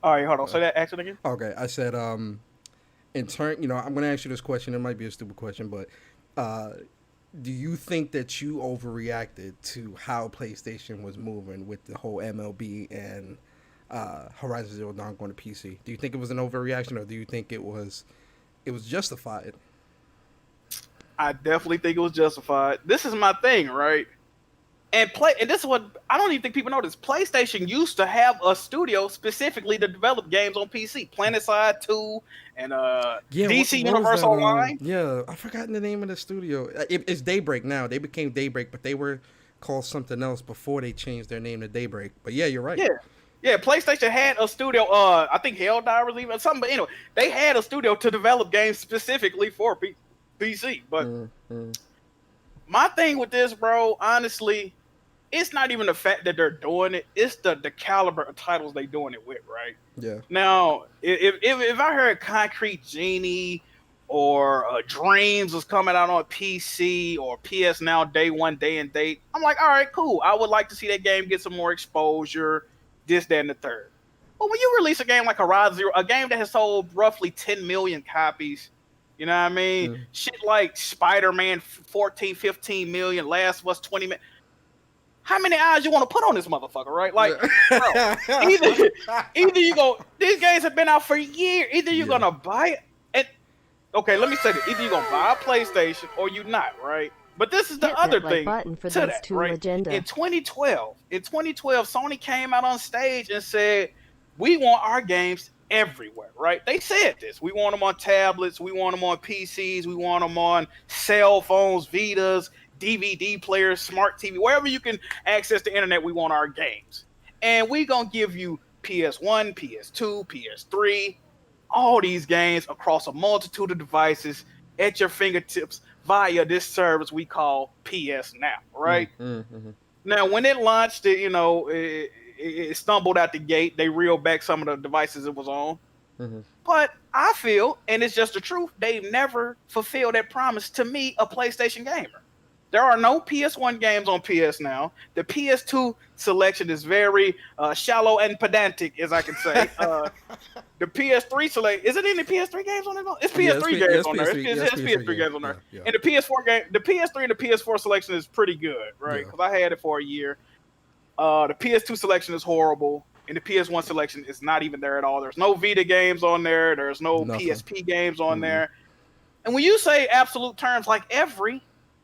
All right, hold on. Say that accent again. Okay, I said, in turn, you know, I'm going to ask you this question. It might be a stupid question, but do you think that you overreacted to how PlayStation was moving with the whole MLB and Horizon Zero Dawn going to PC? Do you think it was an overreaction, or do you think it was justified? I definitely think it was justified. This is my thing, right? And this is what I don't even think people know this. PlayStation used to have a studio specifically to develop games on PC. PlanetSide 2 and DC Universe Online. Yeah, I've forgotten the name of the studio. It's Daybreak now. They became Daybreak, but they were called something else before they changed their name to Daybreak. But yeah, you're right. Yeah, PlayStation had a studio. I think Helldivers even something. But anyway, they had a studio to develop games specifically for PC. But my thing with this, bro, honestly, it's not even the fact that they're doing it. It's the caliber of titles they doing it with, right? Yeah. Now, if I heard Concrete Genie or Dreams was coming out on PC or PS Now day one, day and date, I'm like, all right, cool. I would like to see that game get some more exposure, this, that, and the third. But when you release a game like Horizon Zero, a game that has sold roughly 10 million copies, you know what I mean? Shit like Spider-Man 14, 15 million, Last of Us 20 million. How many eyes you want to put on this motherfucker, right? Like, bro, either you go, these games have been out for years. Either you're gonna buy it, and okay, let me say this: either you're gonna buy a PlayStation or you're not, right? But this is the other thing for to that, right? Agenda. In 2012, Sony came out on stage and said, "We want our games everywhere," right? They said this. We want them on tablets. We want them on PCs. We want them on cell phones, Vitas, DVD players, smart TV, wherever you can access the internet, we want our games. And we gonna give you PS1, PS2, PS3, all these games across a multitude of devices at your fingertips via this service we call PS Now, right? Now, when it launched, it stumbled out the gate. They reeled back some of the devices it was on. But I feel, and it's just the truth, they've never fulfilled that promise to me, a PlayStation gamer. There are no PS1 games on PS Now. The PS2 selection is very shallow and pedantic, as I can say. The PS3 select, is it any PS3 games on it? It's PS3 games on there. It's PS3 games on there. And the PS4 game, the PS3 and the PS4 selection is pretty good, right? Because I had it for a year. The PS2 selection is horrible. and the PS1 selection is not even there at all. There's no Vita games on there. There's no Nothing. PSP games on there. And when you say absolute terms like every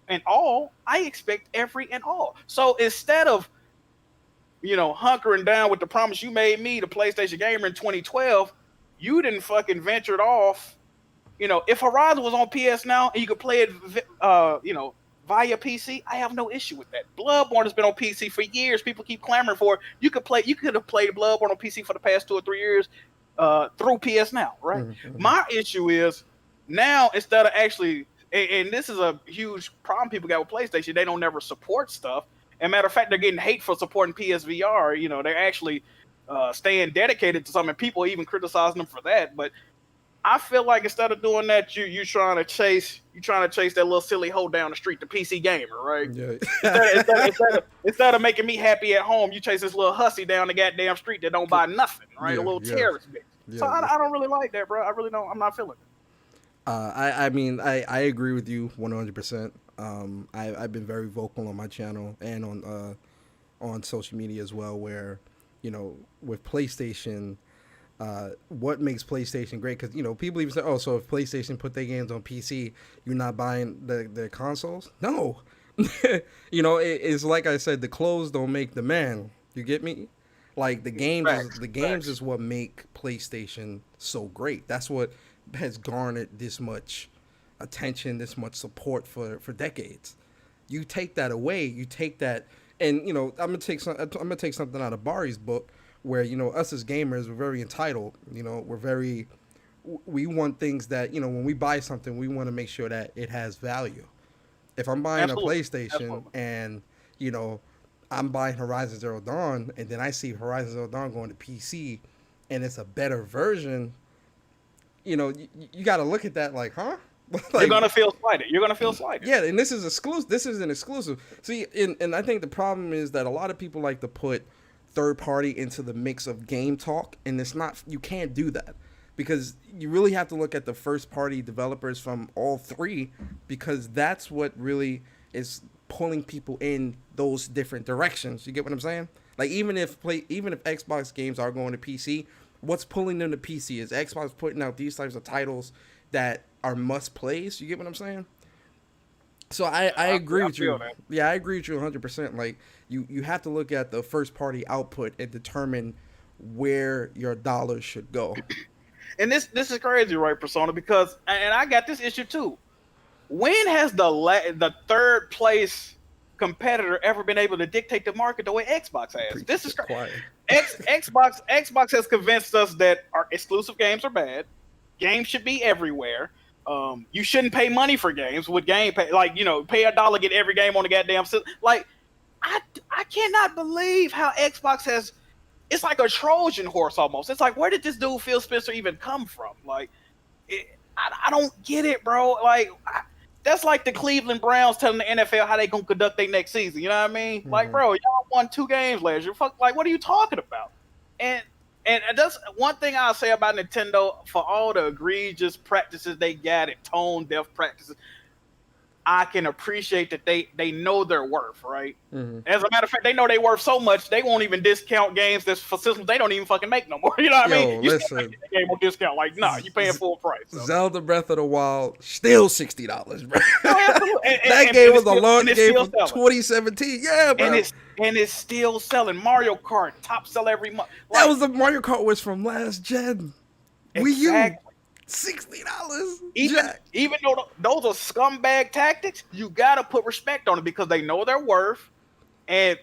and all, I expect every and all. So instead of, hunkering down with the promise you made me, the PlayStation gamer in 2012, you didn't fucking ventured off. If Horizon was on PS Now and you could play it, via PC, I have no issue with that. Bloodborne has been on PC for years. People keep clamoring for it. You could have played Bloodborne on PC for the past 2 or 3 years through PS Now, right? My issue is now, instead of actually, and this is a huge problem people got with PlayStation, they don't never support stuff. And matter of fact, they're getting hate for supporting PSVR. They're actually staying dedicated to something. People even criticizing them for that. But I feel like instead of doing that, you trying to chase that little silly hoe down the street, the PC gamer, right? Yeah. Instead of making me happy at home, you chase this little hussy down the goddamn street that don't buy nothing, right? A little terrorist bitch. Yeah, so I don't really like that, bro. I really don't. I'm not feeling it. I agree with you 100%. I've been very vocal on my channel and on social media as well, where, with PlayStation, what makes PlayStation great? Because, people even say, oh, so if PlayStation put their games on PC, you're not buying the consoles? No. It's like I said, the clothes don't make the man. You get me? Like the games is what make PlayStation so great. That's what has garnered this much attention, this much support for decades. You take that away, and I'm gonna take something out of Bari's book, where us as gamers, we're very entitled. We want things that, when we buy something, we want to make sure that it has value. If I'm buying a PlayStation and I'm buying Horizon Zero Dawn, and then I see Horizon Zero Dawn going to PC and it's a better version, you got to look at that like, huh? You're gonna feel slighted. Yeah, and this is exclusive. This is an exclusive. See, and I think the problem is that a lot of people like to put third party into the mix of game talk, and it's not. You can't do that, because you really have to look at the first party developers from all three, because that's what really is pulling people in those different directions. You get what I'm saying? Like even if Xbox games are going to PC, what's pulling them to PC is Xbox putting out these types of titles that are must plays. You get what I'm saying? So I agree with you. Yeah, I agree with you 100%. Like you have to look at the first party output and determine where your dollars should go. And this is crazy, right, Persona? Because and I got this issue too. When has the third place competitor ever been able to dictate the market the way Xbox has? This is crazy. Xbox has convinced us that our exclusive games are bad. Games should be everywhere. You shouldn't pay money for games with Game Pass. Like, pay $1, get every game on the goddamn system. Like, I cannot believe how Xbox has. It's like a Trojan horse almost. It's like, where did this dude Phil Spencer even come from? Like, I don't get it, bro. Like, that's like the Cleveland Browns telling the NFL how they gonna conduct their next season. You know what I mean? Mm-hmm. Like, bro, y'all won 2 games last year. Fuck, like, what are you talking about? And that's one thing I'll say about Nintendo, for all the egregious practices they got and tone deaf practices, I can appreciate that they know their worth, right? Mm-hmm. As a matter of fact, they know they worth so much they won't even discount games that's for systems they don't even fucking make no more. You know what I mean? You still make the game on discount. Like, nah, you paying full price. So. Zelda Breath of the Wild still $60, bro. Oh, that game was a launch game from 2017. Yeah, bro. And it's still selling. Mario Kart top sell every month. Like, that was the Mario Kart was from last gen. Exactly. Wii U. $60. Even though those are scumbag tactics, you gotta put respect on it because they know their worth. And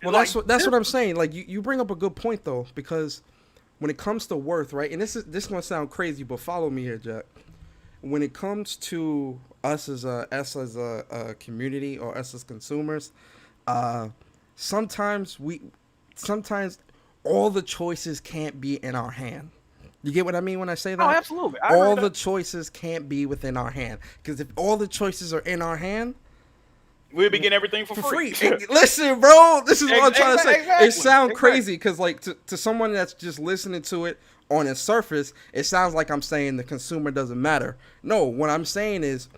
well, like, that's what I'm saying. Like you bring up a good point though, because when it comes to worth, right? And this is gonna sound crazy, but follow me here, Jack. When it comes to us as a community or us as consumers, sometimes all the choices can't be in our hand. You get what I mean when I say that? Oh, absolutely. All the choices can't be within our hand. Because if all the choices are in our hand, we'll be getting everything for free. Listen, bro, this is what I'm trying to say. Exactly. It sounds crazy because, like, to someone that's just listening to it on its surface, it sounds like I'm saying the consumer doesn't matter. No, what I'm saying is,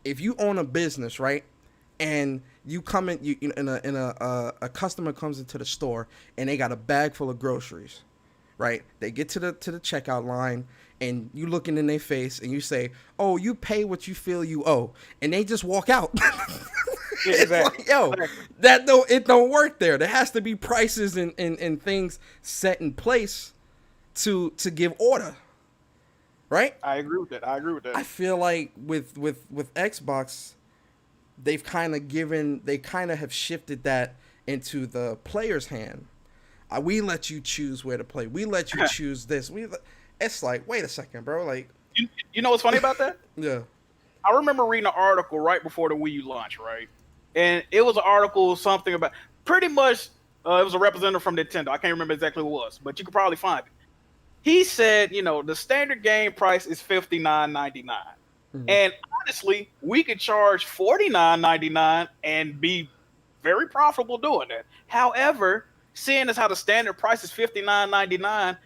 if you own a business, right, and You come in, a customer comes into the store and they got a bag full of groceries, right? They get to the checkout line and you looking in their face and you say, "Oh, you pay what you feel you owe," and they just walk out. Yeah, exactly. Like, yo, it don't work there. There has to be prices and things set in place to give order, right? I agree with that. I feel like with Xbox, they kind of have shifted that into the player's hand. We let you choose where to play. We let you choose this. It's like, wait a second, bro. Like, you know what's funny about that? Yeah. I remember reading an article right before the Wii U launch, right? And it was an article, something about pretty much, it was a representative from Nintendo. I can't remember exactly what it was, but you could probably find it. He said, the standard game price is $59.99. Mm-hmm. And honestly, we could charge $49.99 and be very profitable doing that. However, seeing as how the standard price is $59.99,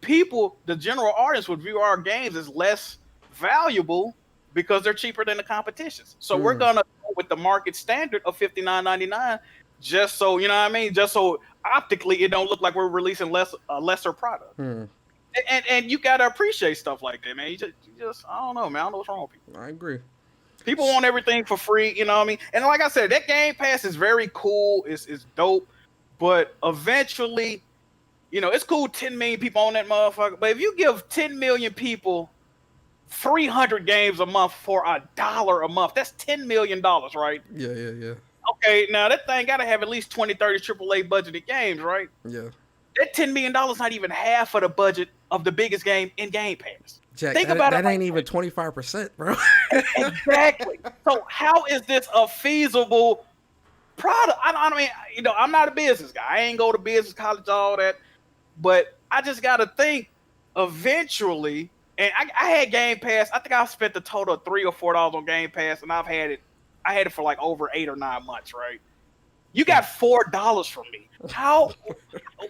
people, the general audience, would view our games as less valuable because they're cheaper than the competitions. So we're going to go with the market standard of $59.99 just so, just so optically it don't look like we're releasing a lesser product. And you got to appreciate stuff like that, man. You just, I don't know, man. I don't know what's wrong with people. I agree. People want everything for free, you know what I mean? And like I said, that Game Pass is very cool. It's dope. But eventually, it's cool 10 million people on that motherfucker. But if you give 10 million people 300 games a month for $1 a month, that's $10 million, right? Yeah. Okay, now that thing got to have at least 20, 30 AAA budgeted games, right? Yeah. That $10 million is not even half of the budget of the biggest game in Game Pass. Jack, think about that. That ain't even 25%, bro. Exactly. So how is this a feasible product? I mean, I'm not a business guy. I ain't go to business college, all that. But I just got to think eventually, and I had Game Pass. I think I spent a total of $3 or $4 on Game Pass, and I had it for like over 8 or 9 months, right? You got $4 from me.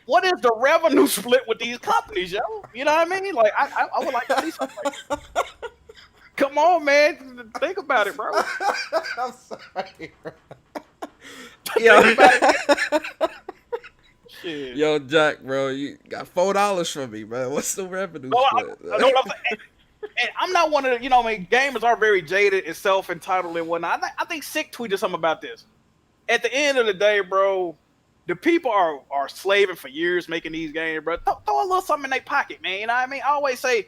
What is the revenue split with these companies, yo? You know what I mean? Like, I would like to see something like that. Come on, man. Think about it, bro. I'm sorry, bro. Shit. Yo, Jack, bro, you got $4 from me, man. What's the revenue split? And I'm not one of the, gamers are very jaded and self-entitled and whatnot. I think Sick tweeted something about this. At the end of the day, bro, the people are slaving for years making these games, bro. Throw a little something in their pocket, man. You know what I mean? I always say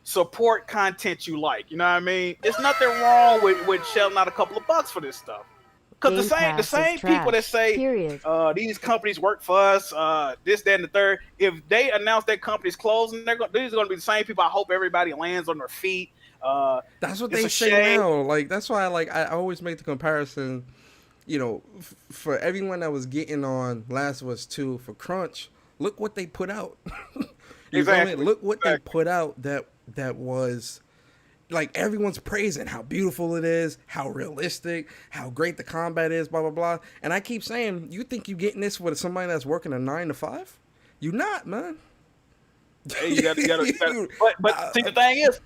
support content you like. You know what I mean? There's nothing wrong with shelling out a couple of bucks for this stuff. Because the same people that say these companies work for us, this, that, and the third, if they announce that company's closing, these are going to be the same people. I hope everybody lands on their feet. That's what they say now. Like, that's why I always make the comparison. For everyone that was getting on Last of Us 2 for crunch, look what they put out. Exactly. Look what they put out that was like everyone's praising how beautiful it is, how realistic, how great the combat is, blah blah blah. And I keep saying, you think you getting this with somebody that's working a 9 to 5? You not, man. Hey, you gotta. But see, the thing is,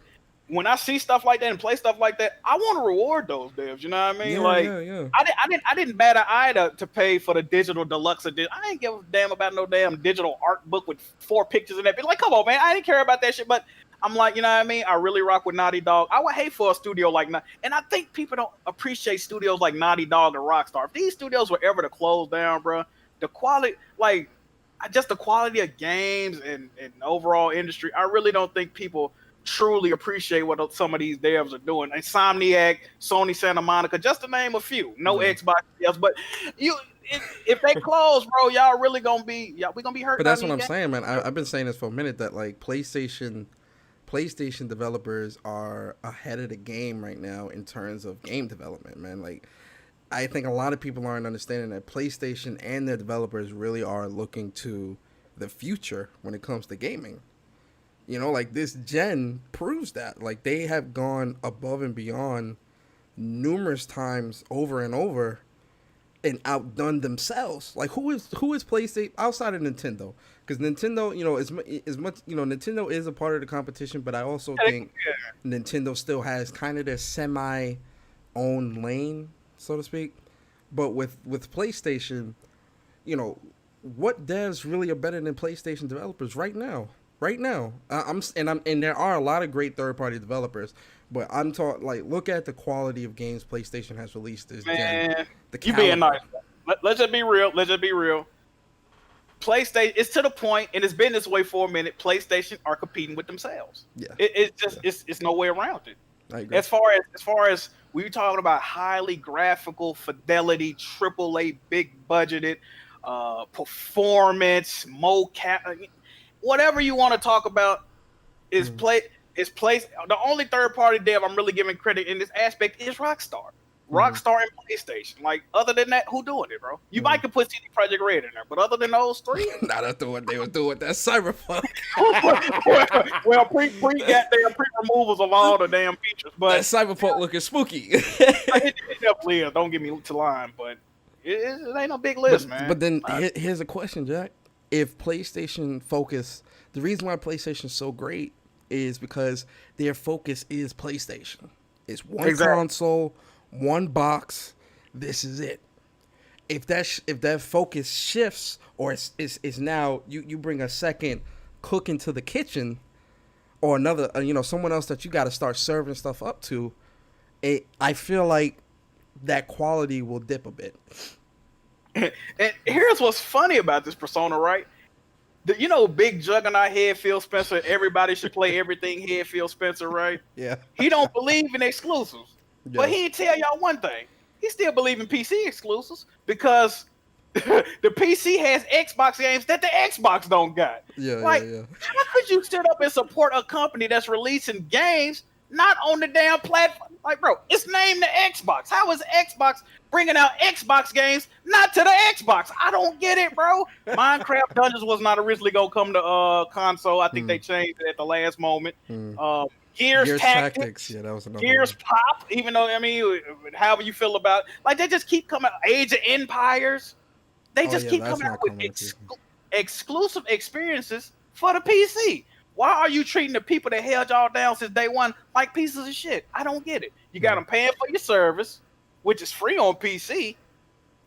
when I see stuff like that and play stuff like that, I want to reward those devs. You know what I mean? Yeah. I didn't bat an eye to pay for the digital deluxe edition. I didn't give a damn about no damn digital art book with 4 pictures in that. Like, come on, man, I didn't care about that shit. But I'm like, you know what I mean? I really rock with Naughty Dog. I would hate for a studio like that. And I think people don't appreciate studios like Naughty Dog and Rockstar. If these studios were ever to close down, bro, the quality, just the quality of games and overall industry, I really don't think people truly appreciate what some of these devs are doing. Insomniac, Sony Santa Monica, just to name a few. No Xbox devs, but if they close, bro, y'all really gonna be hurt. But that's what I'm saying, man. I've been saying this for a minute that like PlayStation developers are ahead of the game right now in terms of game development, man. Like, I think a lot of people aren't understanding that PlayStation and their developers really are looking to the future when it comes to gaming. Like this gen proves that. Like, they have gone above and beyond numerous times over and over and outdone themselves. Like, who is PlayStation outside of Nintendo? Because Nintendo, as much Nintendo is a part of the competition, but I also think Nintendo still has kind of their semi-own lane, so to speak. But with PlayStation, you know, what devs really are better than PlayStation developers right now? Right now, and there are a lot of great third party developers, but I'm taught like look at the quality of games PlayStation has released this gen. Man, The you being caliber. nice. Let's just be real. Let's just be real. PlayStation, it's to the point, and it's been this way for a minute. PlayStation are competing with themselves. Yeah, It's just it's no way around it. I agree. As far as we talking about highly graphical fidelity, AAA, big budgeted, performance, mocap, whatever you want to talk about is play. The only third party dev I'm really giving credit in this aspect is Rockstar. Rockstar and PlayStation. Like other than that, who doing it, bro? You might could put CD Projekt Red in there, but other than those three, Nah, that's what they were doing. That Cyberpunk. well, pre removals of all the damn features, That but Cyberpunk looking spooky. it definitely is. Don't get me to line, but it ain't no big list, man. But then here's a question, Jack. If PlayStation focus, the reason why PlayStation is so great is because their focus is PlayStation. It's one console, one box. This is it. If that focus shifts, or it's now you bring a second cook into the kitchen, or another someone else that you got to start serving stuff up to, I feel like that quality will dip a bit. And here's what's funny about this persona, right? Big juggernaut head Phil Spencer, everybody should play everything head Phil Spencer, right? Yeah. He don't believe in exclusives. Yeah. But he tell y'all one thing. He still believe in PC exclusives because the PC has Xbox games that the Xbox don't got. Yeah, yeah. How could you sit up and support a company that's releasing games not on the damn platform? Like, bro, it's named the Xbox. How is Xbox bringing out Xbox games not to the Xbox? I don't get it, bro. Minecraft Dungeons was not originally going to come to console. I think they changed it at the last moment. Gears Tactics. Yeah, that was another Gears one. Pop, even though, however you feel about it. Like, they just keep coming. Age of Empires. They just keep coming out with exclusive experiences for the PC. Why are you treating the people that held y'all down since day one like pieces of shit? I don't get it. You got them paying for your service, which is free on PC.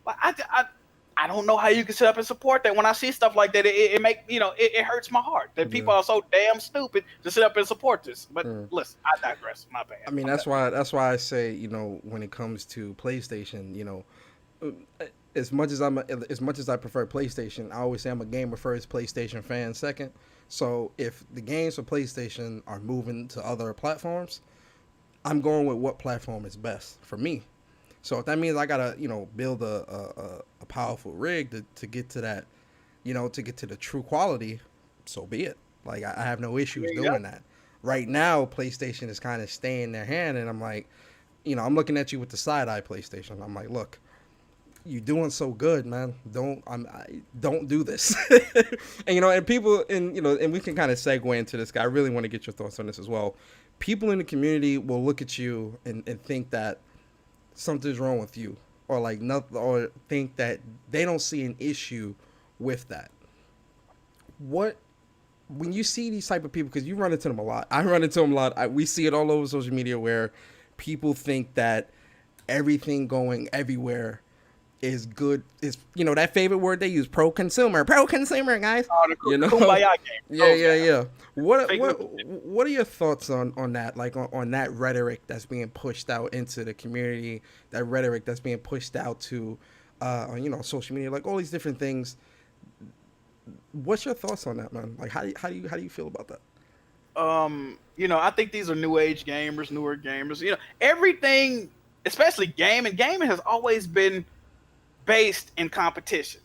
But I don't know how you can sit up and support that. When I see stuff like that, it hurts my heart that people are so damn stupid to sit up and support this. But listen, I digress. My bad. I mean, that's why I say, when it comes to PlayStation, as much as I prefer PlayStation, I always say I'm a gamer first, PlayStation fan second. So if the games for PlayStation are moving to other platforms, I'm going with what platform is best for me. So if that means I gotta, build a powerful rig to get to that, to get to the true quality, so be it. Like I have no issues doing that. Right now, PlayStation is kind of staying their hand, and I'm like, I'm looking at you with the side eye PlayStation. I'm like, look, you're doing so good, man. Don't do this. And people, and we can kind of segue into this guy. I really want to get your thoughts on this as well. People in the community will look at you and think that something's wrong with you, or like nothing, or think that they don't see an issue with that. When you see these type of people, because you run into them a lot, I run into them a lot. We see it all over social media where people think that everything going everywhere is good. Is that favorite word they use, pro consumer, guys. Kumbaya game. Yeah. What are your thoughts on that? Like on that rhetoric that's being pushed out into the community, that rhetoric that's being pushed out to, on social media, like all these different things. What's your thoughts on that, man? Like how do you feel about that? I think these are newer gamers. Everything, especially gaming has always been based in competition.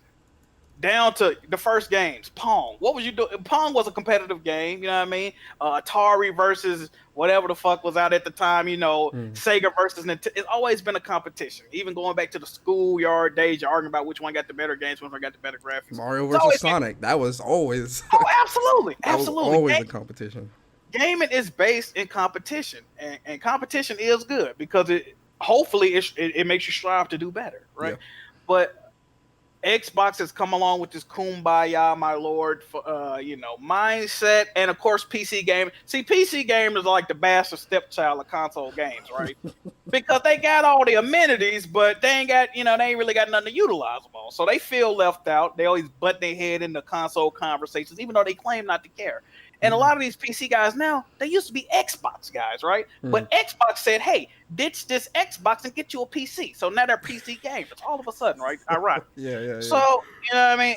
Down to the first games, Pong. What was you doing? Pong was a competitive game, you know what I mean? Atari versus whatever the fuck was out at the time, Sega versus Nintendo. It's always been a competition. Even going back to the schoolyard days, you're arguing about which one got the better games, which one got the better graphics. Mario versus Sonic. That was always. Oh, absolutely. Absolutely. Was always a competition. Gaming is based in competition, and competition is good because hopefully it makes you strive to do better, right? Yeah. But Xbox has come along with this kumbaya, my lord, mindset, and of course PC gaming. See, PC gamers are like the bastard stepchild of console games, right? because they got all the amenities, but they ain't got, they ain't really got nothing to utilize them on. So they feel left out. They always butt their head into console conversations, even though they claim not to care. And a lot of these PC guys now, they used to be Xbox guys, right? But Xbox said, hey, ditch this Xbox and get you a PC. So now they're PC gamers all of a sudden, right? Ironic. Yeah. So, you know what I mean?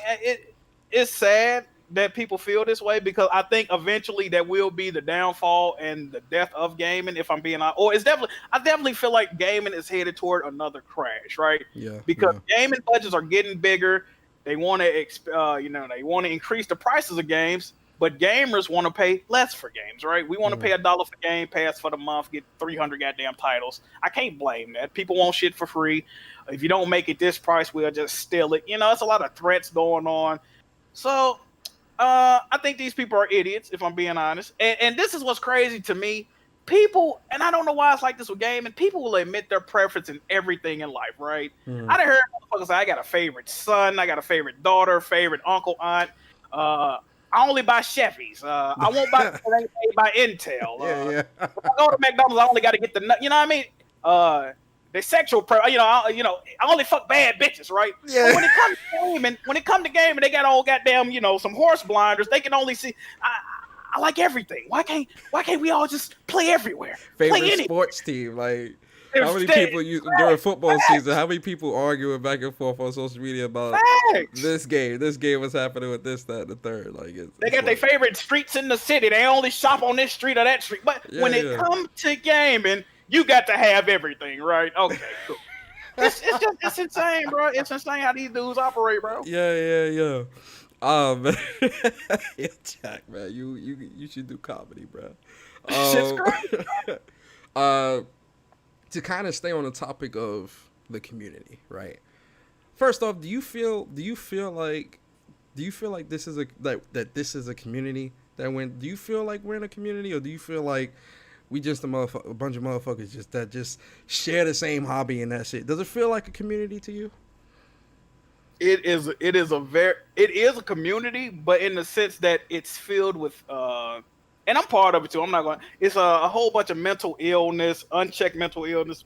It's sad that people feel this way, because I think eventually that will be the downfall and the death of gaming, if I'm being honest. Or I definitely feel like gaming is headed toward another crash, right? Yeah. Because gaming budgets are getting bigger. They want to, they want to increase the prices of games, but gamers want to pay less for games, right? We want to pay $1 for Game Pass for the month, get 300 goddamn titles. I can't blame that. People want shit for free. If you don't make it this price, we'll just steal it. It's a lot of threats going on. So, I think these people are idiots, if I'm being honest. And this is what's crazy to me. People, and I don't know why it's like this with gaming, people will admit their preference in everything in life, right? I done heard motherfuckers say, I got a favorite son, I got a favorite daughter, favorite uncle, aunt. I only buy Chevys. I won't buy by Intel. If I go to McDonald's, I only got to get the nut. You know what I mean? The sexual, I only fuck bad bitches, right? Yeah. But when it comes to gaming, they got all goddamn, some horse blinders. They can only see. I like everything. Why can't we all just play everywhere? Favorite sports team, like. How many people during football season? How many people arguing back and forth on social media about this game? This game was happening with this, that, and the third. Like they got their favorite streets in the city. They only shop on this street or that street. But when it comes to gaming, you got to have everything, right? Okay, cool. It's insane, bro. It's insane how these dudes operate, bro. Yeah. Man. Yeah, Jack, man, you should do comedy, bro. Shit's crazy. To kind of stay on the topic of the community, right? First off, do you feel like this is that this is a community do you feel like we're in a community, or do you feel like we just a bunch of motherfuckers that just share the same hobby and that shit? Does it feel like a community to you? It is a community, but in the sense that it's filled with and I'm part of it too. I'm not going. It's a whole bunch of mental illness, unchecked mental illness.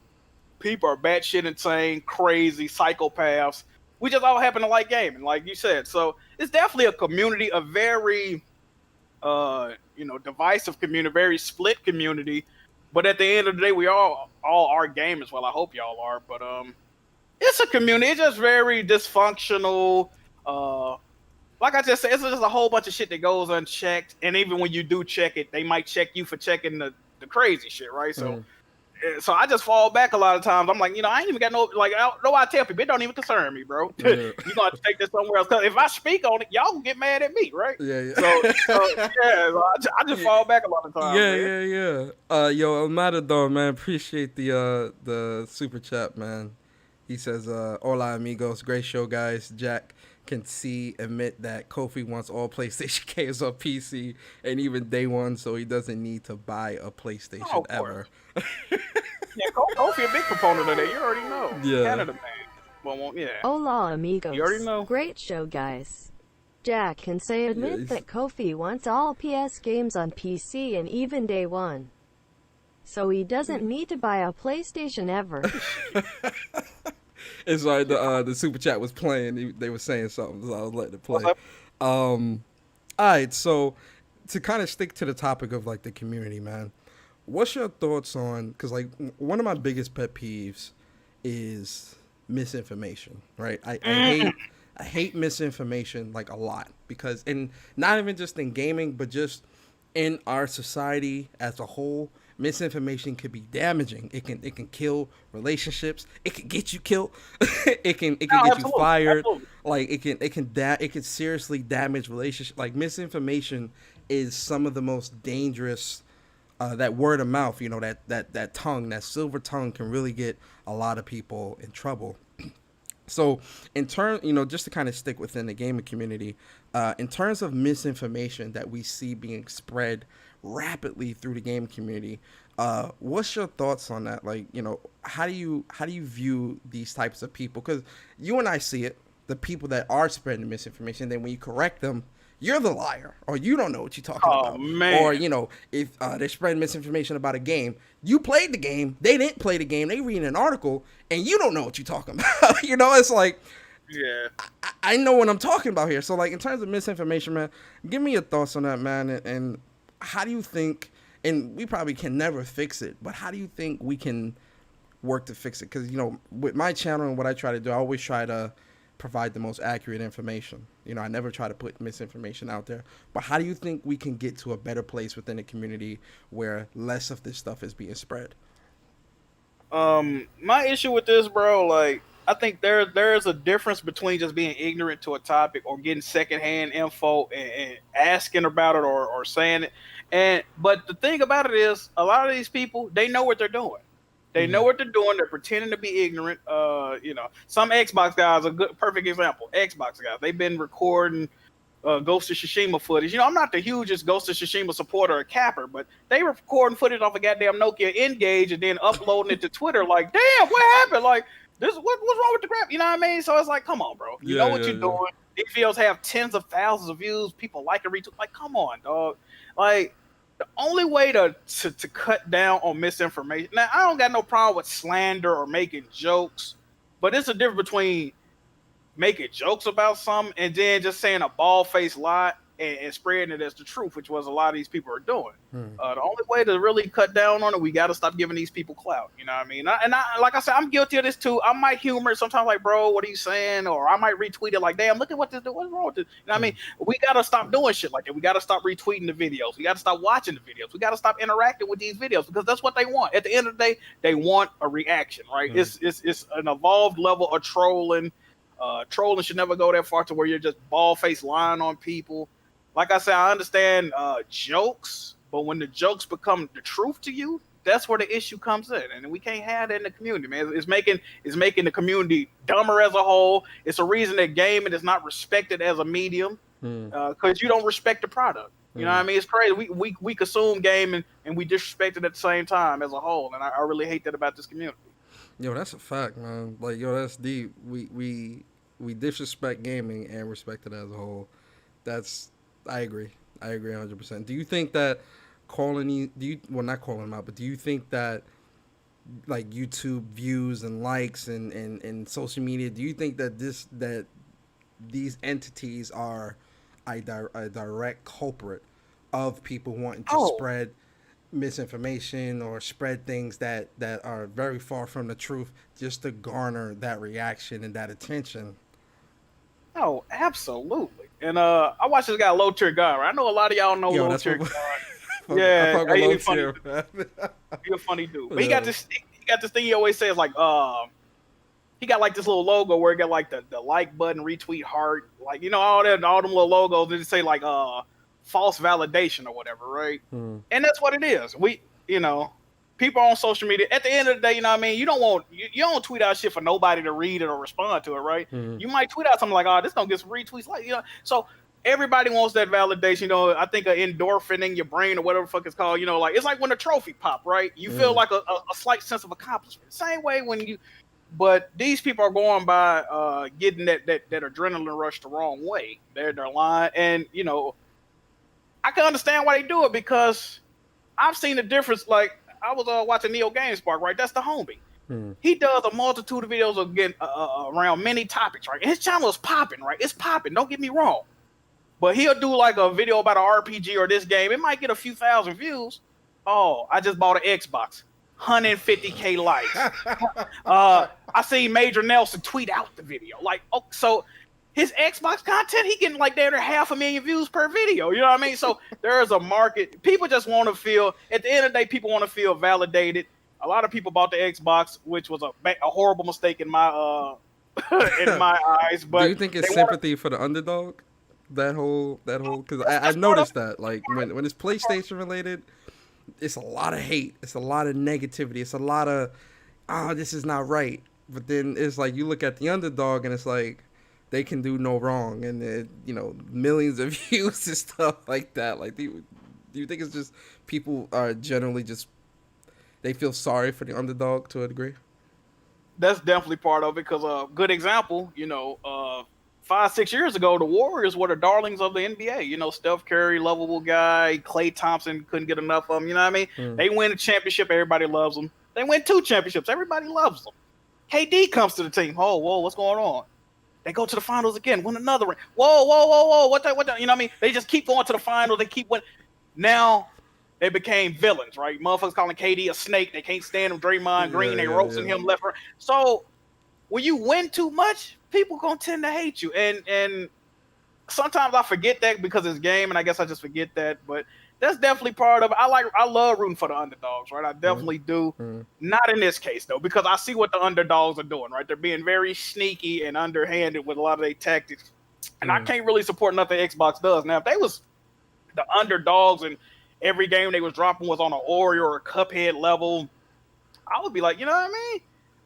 People are batshit insane, crazy, psychopaths. We just all happen to like gaming, like you said. So it's definitely a community, a very, divisive community, very split community. But at the end of the day, we all are gamers. Well, I hope y'all are. But it's a community. It's just very dysfunctional. Like I just said, it's just a whole bunch of shit that goes unchecked. And even when you do check it, they might check you for checking the crazy shit, right? So so I just fall back a lot of times. I'm like, I ain't even got I tell people, it don't even concern me, bro. You're going to have to take this somewhere else. Because if I speak on it, y'all can get mad at me, right? Yeah. So I just fall back a lot of times. Yeah. Yo, El Matador, man, appreciate the super chat, man. He says, hola, amigos. Great show, guys. Jack can admit that Kofi wants all PlayStation games on PC and even day one, so he doesn't need to buy a PlayStation ever. Yeah, Kofi a big proponent of that. You already know. Yeah. Canada man. Well, yeah. Hola, amigos. You already know. Great show, guys. Jack can admit that Kofi wants all PS games on PC and even day one, so he doesn't need to buy a PlayStation ever. It's like the super chat was playing. They were saying something, so I was letting it play. All right, so to kind of stick to the topic of like the community, man, what's your thoughts on? Because like one of my biggest pet peeves is misinformation, right? I hate misinformation like a lot, because, and not even just in gaming, but just in our society as a whole. Misinformation could be damaging. It can kill relationships. It can get you killed. it can get you fired. Absolutely. Like it can seriously damage relationships. Like misinformation is some of the most dangerous. That word of mouth, that tongue, that silver tongue can really get a lot of people in trouble. So in turn, just to kind of stick within the gaming community, in terms of misinformation that we see being spread rapidly through the gaming community, what's your thoughts on that? Like, how do you view these types of people? Because you and I see it, the people that are spreading the misinformation. Then when you correct them, you're the liar, or you don't know what you're talking about. Man. Or, you know, if they're spreading misinformation about a game, you played the game, they didn't play the game, they read an article, and you don't know what you're talking about. You know, it's like, yeah, I know what I'm talking about here. So, like, in terms of misinformation, man, give me your thoughts on that, man, and how do you think, and we probably can never fix it, but how do you think we can work to fix it? Because, you know, with my channel and what I try to do, I always try to provide the most accurate information. You know, I never try to put misinformation out there. But how do you think we can get to a better place within the community where less of this stuff is being spread? My issue with this, bro, like, I think there's a difference between just being ignorant to a topic or getting secondhand info and asking about it or saying it. But the thing about it is, a lot of these people, they know what they're doing. They know what they're doing. They're pretending to be ignorant. You know, some Xbox guys, perfect example. Xbox guys, they've been recording Ghost of Tsushima footage. You know, I'm not the hugest Ghost of Tsushima supporter or capper, but they were recording footage off a goddamn Nokia Engage and then uploading it to Twitter. Like, damn, what happened? Like, what's wrong with the graph? You know what I mean? So it's like, come on, bro. You know what you're doing. These videos have tens of thousands of views. People like and retweet. Like, come on, dog. Like, the only way to cut down on misinformation. Now, I don't got no problem with slander or making jokes, but it's a difference between making jokes about something and then just saying a bald-faced lie and spreading it as the truth, which was a lot of these people are doing. The only way to really cut down on it, we got to stop giving these people clout. You know what I mean? And I, like I said, I'm guilty of this too. I might humor it sometimes, like, bro, what are you saying? Or I might retweet it like, damn, look at what's wrong with this? You know what I mean? We got to stop doing shit like that. We got to stop retweeting the videos. We got to stop watching the videos. We got to stop interacting with these videos because that's what they want. At the end of the day, they want a reaction, right? It's an evolved level of trolling. Trolling should never go that far to where you're just bald-faced lying on people. Like I said, I understand jokes, but when the jokes become the truth to you, that's where the issue comes in, and we can't have that in the community, man. It's making the community dumber as a whole. It's a reason that gaming is not respected as a medium because you don't respect the product. You know what I mean? It's crazy. We consume gaming and we disrespect it at the same time as a whole, and I really hate that about this community. Yo, that's a fact, man. Like, yo, that's deep. We disrespect gaming and respect it as a whole. I agree 100%. Do you think that not calling them out, but do you think that, like, YouTube views and likes and social media, do you think that these entities are a direct culprit of people wanting to spread misinformation or spread things that are very far from the truth just to garner that reaction and that attention? Oh, absolutely. And I watched this guy, Low Tier God. Right? I know a lot of y'all know Low Tier God. Yeah, he's a funny dude. But he got this thing he always says, like, he got like this little logo where he got like the like button, retweet, heart, like, you know, all them little logos that say like false validation or whatever, right? And that's what it is. You know, people on social media, at the end of the day, you know what I mean? You don't tweet out shit for nobody to read it or respond to it, right? You might tweet out something like, oh, this don't get some retweets, like, you know. So everybody wants that validation, you know. I think an endorphin in your brain or whatever the fuck it's called, you know, like, it's like when a trophy pop, right? You feel like a slight sense of accomplishment. Same way but these people are going by getting that adrenaline rush the wrong way. They're lying, and, you know, I can understand why they do it because I've seen the difference. Like, I was watching Neo GameSpark, right? That's the homie. He does a multitude of videos of getting around many topics, right? And his channel is popping, right? It's popping. Don't get me wrong. But he'll do like a video about an RPG or this game. It might get a few thousand views. Oh, I just bought an Xbox. 150K likes. I seen Major Nelson tweet out the video. Like, oh, so his Xbox content, he getting like there 500,000 views per video. You know what I mean? So there is a market. People just want to feel, at the end of the day, people want to feel validated. A lot of people bought the Xbox, which was a horrible mistake in my in my eyes. But do you think it's sympathy for the underdog? That whole, because I noticed that, like, when it's PlayStation related, it's a lot of hate, it's a lot of negativity, it's a lot of, this is not right. But then it's like you look at the underdog and it's like they can do no wrong, and it, you know, millions of views and stuff like that. Like, do you think it's just people are generally just, they feel sorry for the underdog to a degree? That's definitely part of it, because a good example, you know, 5-6 years ago, the Warriors were the darlings of the NBA. You know, Steph Curry, lovable guy. Klay Thompson, couldn't get enough of him. You know what I mean? They win a championship, everybody loves them. They win 2 championships, everybody loves them. KD comes to the team. Oh, whoa, what's going on? They go to the finals again, win another ring. Whoa, what the? You know what I mean? They just keep going to the finals. They keep winning. Now they became villains, right? Motherfuckers calling KD a snake. They can't stand him. Draymond Green, they roasting him left. Right. So when you win too much, people gonna tend to hate you. And sometimes I forget that because it's game, and I guess I just forget that. But that's definitely part of it. I love rooting for the underdogs, right? I definitely do. Not in this case though, because I see what the underdogs are doing, right? They're being very sneaky and underhanded with a lot of their tactics. And I can't really support nothing Xbox does. Now, if they was the underdogs and every game they was dropping was on an Ori or a Cuphead level, I would be like, you know what I mean?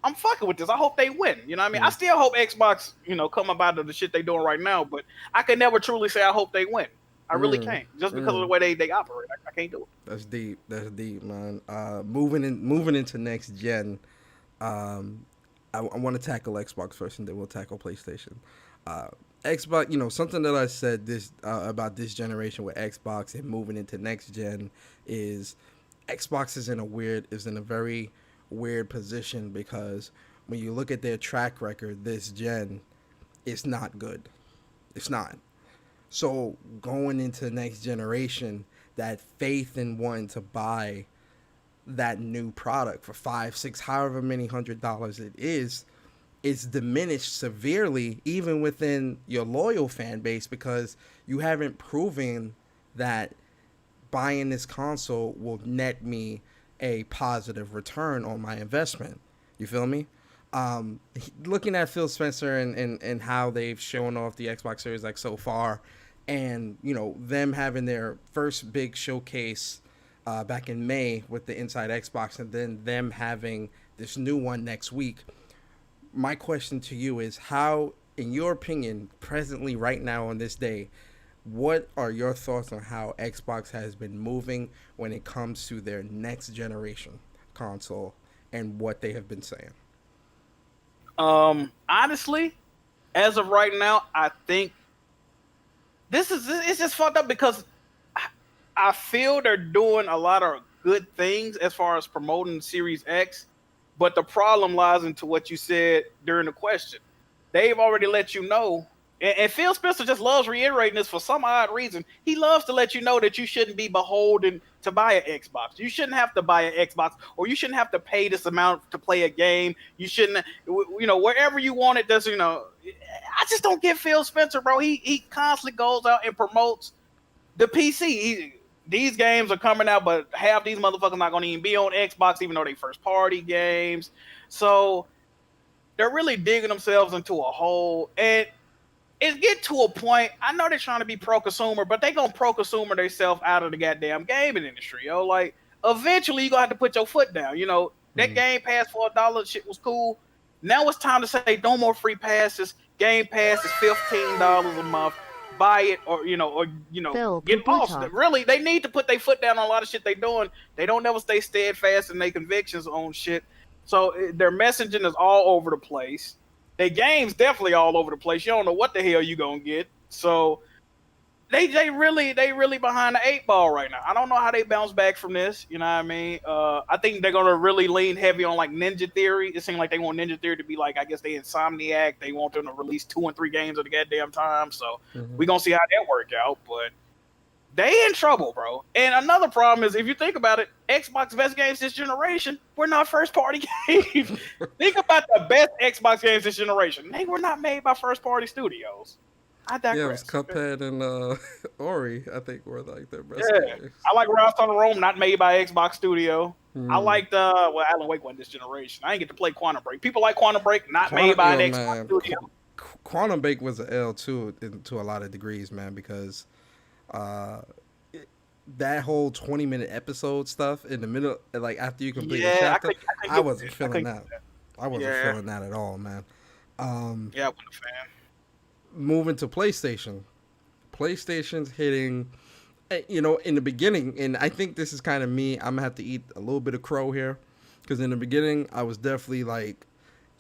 I'm fucking with this. I hope they win. You know what I mean? I still hope Xbox, come about the shit they doing right now, but I can never truly say I hope they win. I really can't, just because of the way they operate. I can't do it. That's deep, man. Moving into next gen. I want to tackle Xbox first, and then we'll tackle PlayStation. Xbox, something that I said this about this generation with Xbox and moving into next gen is Xbox is in a very weird position, because when you look at their track record this gen, it's not good. It's not. So going into the next generation, that faith in wanting to buy that new product for $5, $6, however many $100 it is diminished severely, even within your loyal fan base, because you haven't proven that buying this console will net me a positive return on my investment. You feel me? Looking at Phil Spencer and how they've shown off the Xbox Series X so far, and them having their first big showcase back in May with the Inside Xbox, and then them having this new one next week. My question to you is, how, in your opinion, presently right now on this day, what are your thoughts on how Xbox has been moving when it comes to their next generation console and what they have been saying? Honestly, as of right now, I think it's just fucked up, because I feel they're doing a lot of good things as far as promoting Series X, but the problem lies into what you said during the question. They've already let you know, and Phil Spencer just loves reiterating this for some odd reason. He loves to let you know that you shouldn't be beholden to buy an Xbox. You shouldn't have to buy an Xbox, or you shouldn't have to pay this amount to play a game. You shouldn't, wherever you want it, I just don't get Phil Spencer, bro. He constantly goes out and promotes the PC. These games are coming out, but half these motherfuckers not going to even be on Xbox, even though they first party games. So they're really digging themselves into a hole. And it get to a point, I know they're trying to be pro-consumer, but they going to pro-consumer themselves out of the goddamn gaming industry, yo. Like, eventually you going to have to put your foot down. That Game Pass for $1 shit was cool. Now it's time to say no more free passes. Game Pass is $15 a month. Buy it, or Phil, get off. Really, they need to put their foot down on a lot of shit they doing. They don't never stay steadfast in their convictions on shit. So their messaging is all over the place. Their games definitely all over the place. You don't know what the hell you gonna get. So they really behind the 8 ball right now. I don't know how they bounce back from this. You know what I mean? I think they're gonna really lean heavy on like Ninja Theory. It seems like they want Ninja Theory to be like, I guess they Insomniac. They want them to release 2 and 3 games at the goddamn time. So we're gonna see how that work out. But they in trouble, bro. And another problem is, if you think about it, Xbox best games this generation were not first party games. Think about the best Xbox games this generation. They were not made by first party studios. I digress. Yeah, it was Cuphead and Ori, I think, were like their best games. I like Rise on the Rome, not made by Xbox Studio. I liked Alan Wake wasn't this generation. I didn't get to play Quantum Break. People like Quantum Break, not made by an Xbox Studio. Quantum Break was an L too, to a lot of degrees, man, because that whole 20-minute episode stuff in the middle, like after you complete the chapter, I wasn't feeling that. I wasn't feeling that at all, man. I wasn't a fan. Moving to PlayStation. PlayStation's hitting, in the beginning, and I think this is kind of me. I'm going to have to eat a little bit of crow here, because in the beginning, I was definitely like,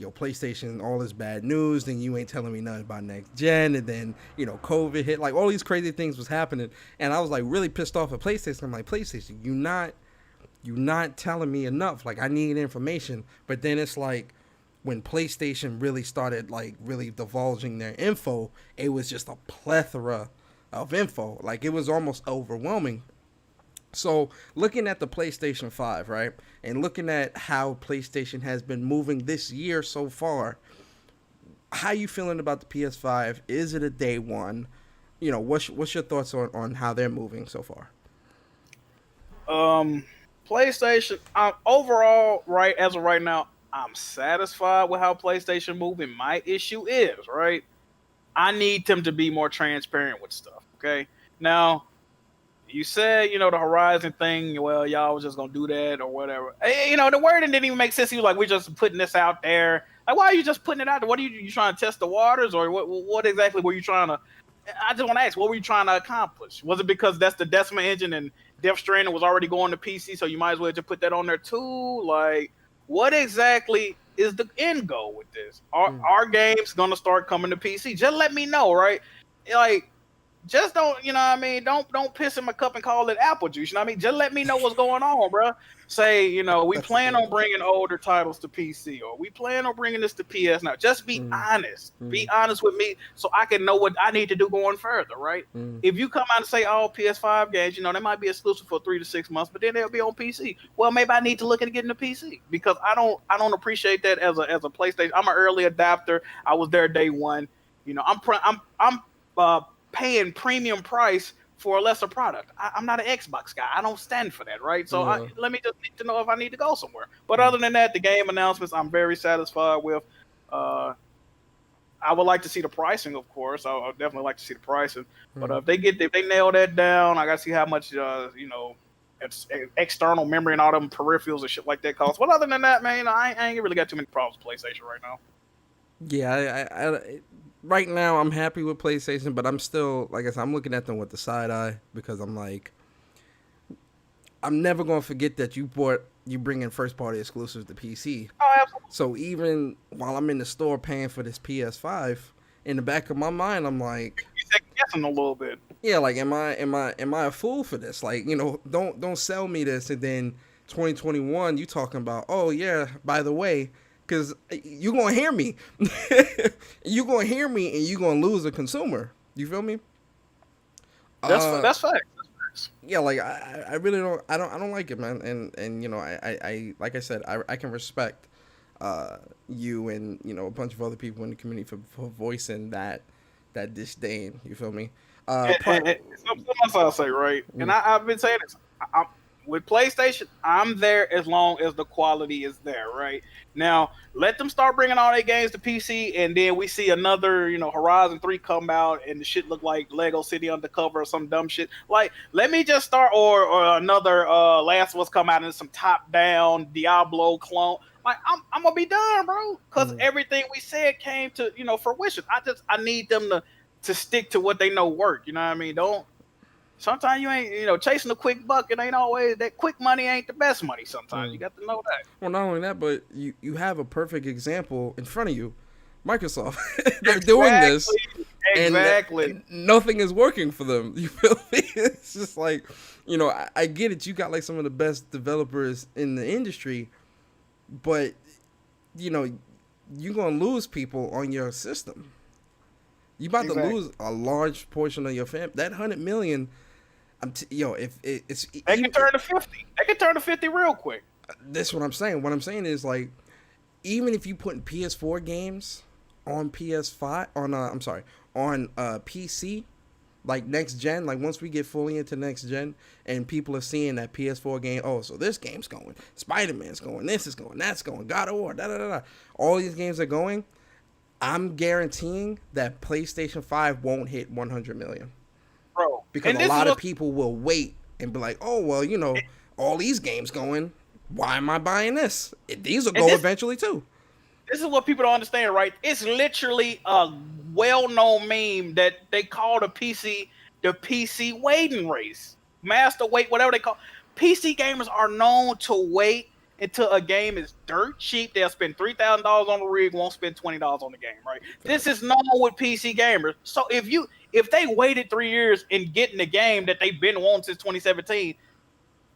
PlayStation, all this bad news, then you ain't telling me nothing about next gen, and then, COVID hit, like all these crazy things was happening, and I was like really pissed off at PlayStation. I'm like, PlayStation, you not telling me enough. Like, I need information. But then it's like, when PlayStation really started like really divulging their info, it was just a plethora of info. Like, it was almost overwhelming. So looking at the PlayStation 5, right, and looking at how PlayStation has been moving this year so far, how you feeling about the PS5? Is it a day one? What's your thoughts on how they're moving so far? PlayStation, overall, right, as of right now, I'm satisfied with how PlayStation moving. My issue is, right, I need them to be more transparent with stuff, okay? Now, you said, the Horizon thing, well, y'all was just going to do that or whatever. The wording didn't even make sense. He was like, we're just putting this out there. Like, why are you just putting it out there? What are you trying to test the waters, or what exactly were you trying to... I just want to ask, what were you trying to accomplish? Was it because that's the Decima engine and Death Stranding was already going to PC, so you might as well just put that on there too? Like, what exactly is the end goal with this? Are games going to start coming to PC? Just let me know, right? Like, just don't, don't piss in my cup and call it apple juice. Just let me know what's going on, bro. Say, we plan on bringing older titles to PC, or we plan on bringing this to PS now. Just be honest. Be honest with me so I can know what I need to do going further, right? If you come out and say all PS5 games, they might be exclusive for 3 to 6 months, but then they'll be on PC. Well, maybe I need to look at getting a PC, because I don't appreciate that as a PlayStation. I'm an early adapter. I was there day one. I'm paying premium price for a lesser product. I'm not an Xbox guy. I don't stand for that, right? So let me just need to know if I need to go somewhere. But other than that, the game announcements, I'm very satisfied with. I would like to see the pricing, of course. I would definitely like to see the pricing. But if they nail that down, I got to see how much, it's external memory and all them peripherals and shit like that cost. But other than that, man, I ain't really got too many problems with PlayStation right now. Yeah, I right now I'm happy with PlayStation, but I'm still, like I said, I'm looking at them with the side eye, because I'm like, I'm never gonna forget that you bring in first party exclusives to PC. Oh, absolutely. So even while I'm in the store paying for this PS5, in the back of my mind, I'm like, you second guessing a little bit. Yeah, like, am I a fool for this? Like, don't sell me this, and then 2021 you talking about, oh yeah, by the way. Because you're going to hear me. You're going to hear me, and you're going to lose a consumer. You feel me? That's facts. Yeah, like, I really don't, I don't like it, man. And I like I said, I can respect you and, a bunch of other people in the community for voicing that disdain. You feel me? Something else I'll say, right? And I've been saying this. With PlayStation, I'm there as long as the quality is there, right? Now, let them start bringing all their games to PC, and then we see another, Horizon 3 come out, and the shit look like Lego City Undercover or some dumb shit. Like, let me just start, or another Last of Us come out and some top-down Diablo clone. Like, I'm gonna be done, bro, because everything we said came to, fruition. I need them to stick to what they know work. You know what I mean? Sometimes you ain't, chasing a quick buck. It ain't always that quick money ain't the best money. Sometimes you got to know that. Well, not only that, but you have a perfect example in front of you, Microsoft. They're doing this, and nothing is working for them. You feel me? It's just like, I get it. You got like some of the best developers in the industry, but you're gonna lose people on your system. You about to lose a large portion of your fam. That 100 million. If it's they can turn to 50. They can turn to 50 real quick. That's what I'm saying. What I'm saying is, like, even if you put PS4 games on PS5 on PC, like next gen, like once we get fully into next gen and people are seeing that PS4 game, oh, so this game's going, Spider-Man's going, this is going, that's going, God of War, all these games are going. I'm guaranteeing that PlayStation 5 won't hit 100 million. Bro. Because a lot of people will wait and be like, oh, well, all these games going, why am I buying this? These will go eventually too. This is what people don't understand, right? It's literally a well-known meme that they call the PC waiting race. Master wait, whatever they call. PC gamers are known to wait until a game is dirt cheap. They'll spend $3,000 on the rig, won't spend $20 on the game, right? This is normal with PC gamers. So if they waited 3 years in getting the game that they've been wanting since 2017,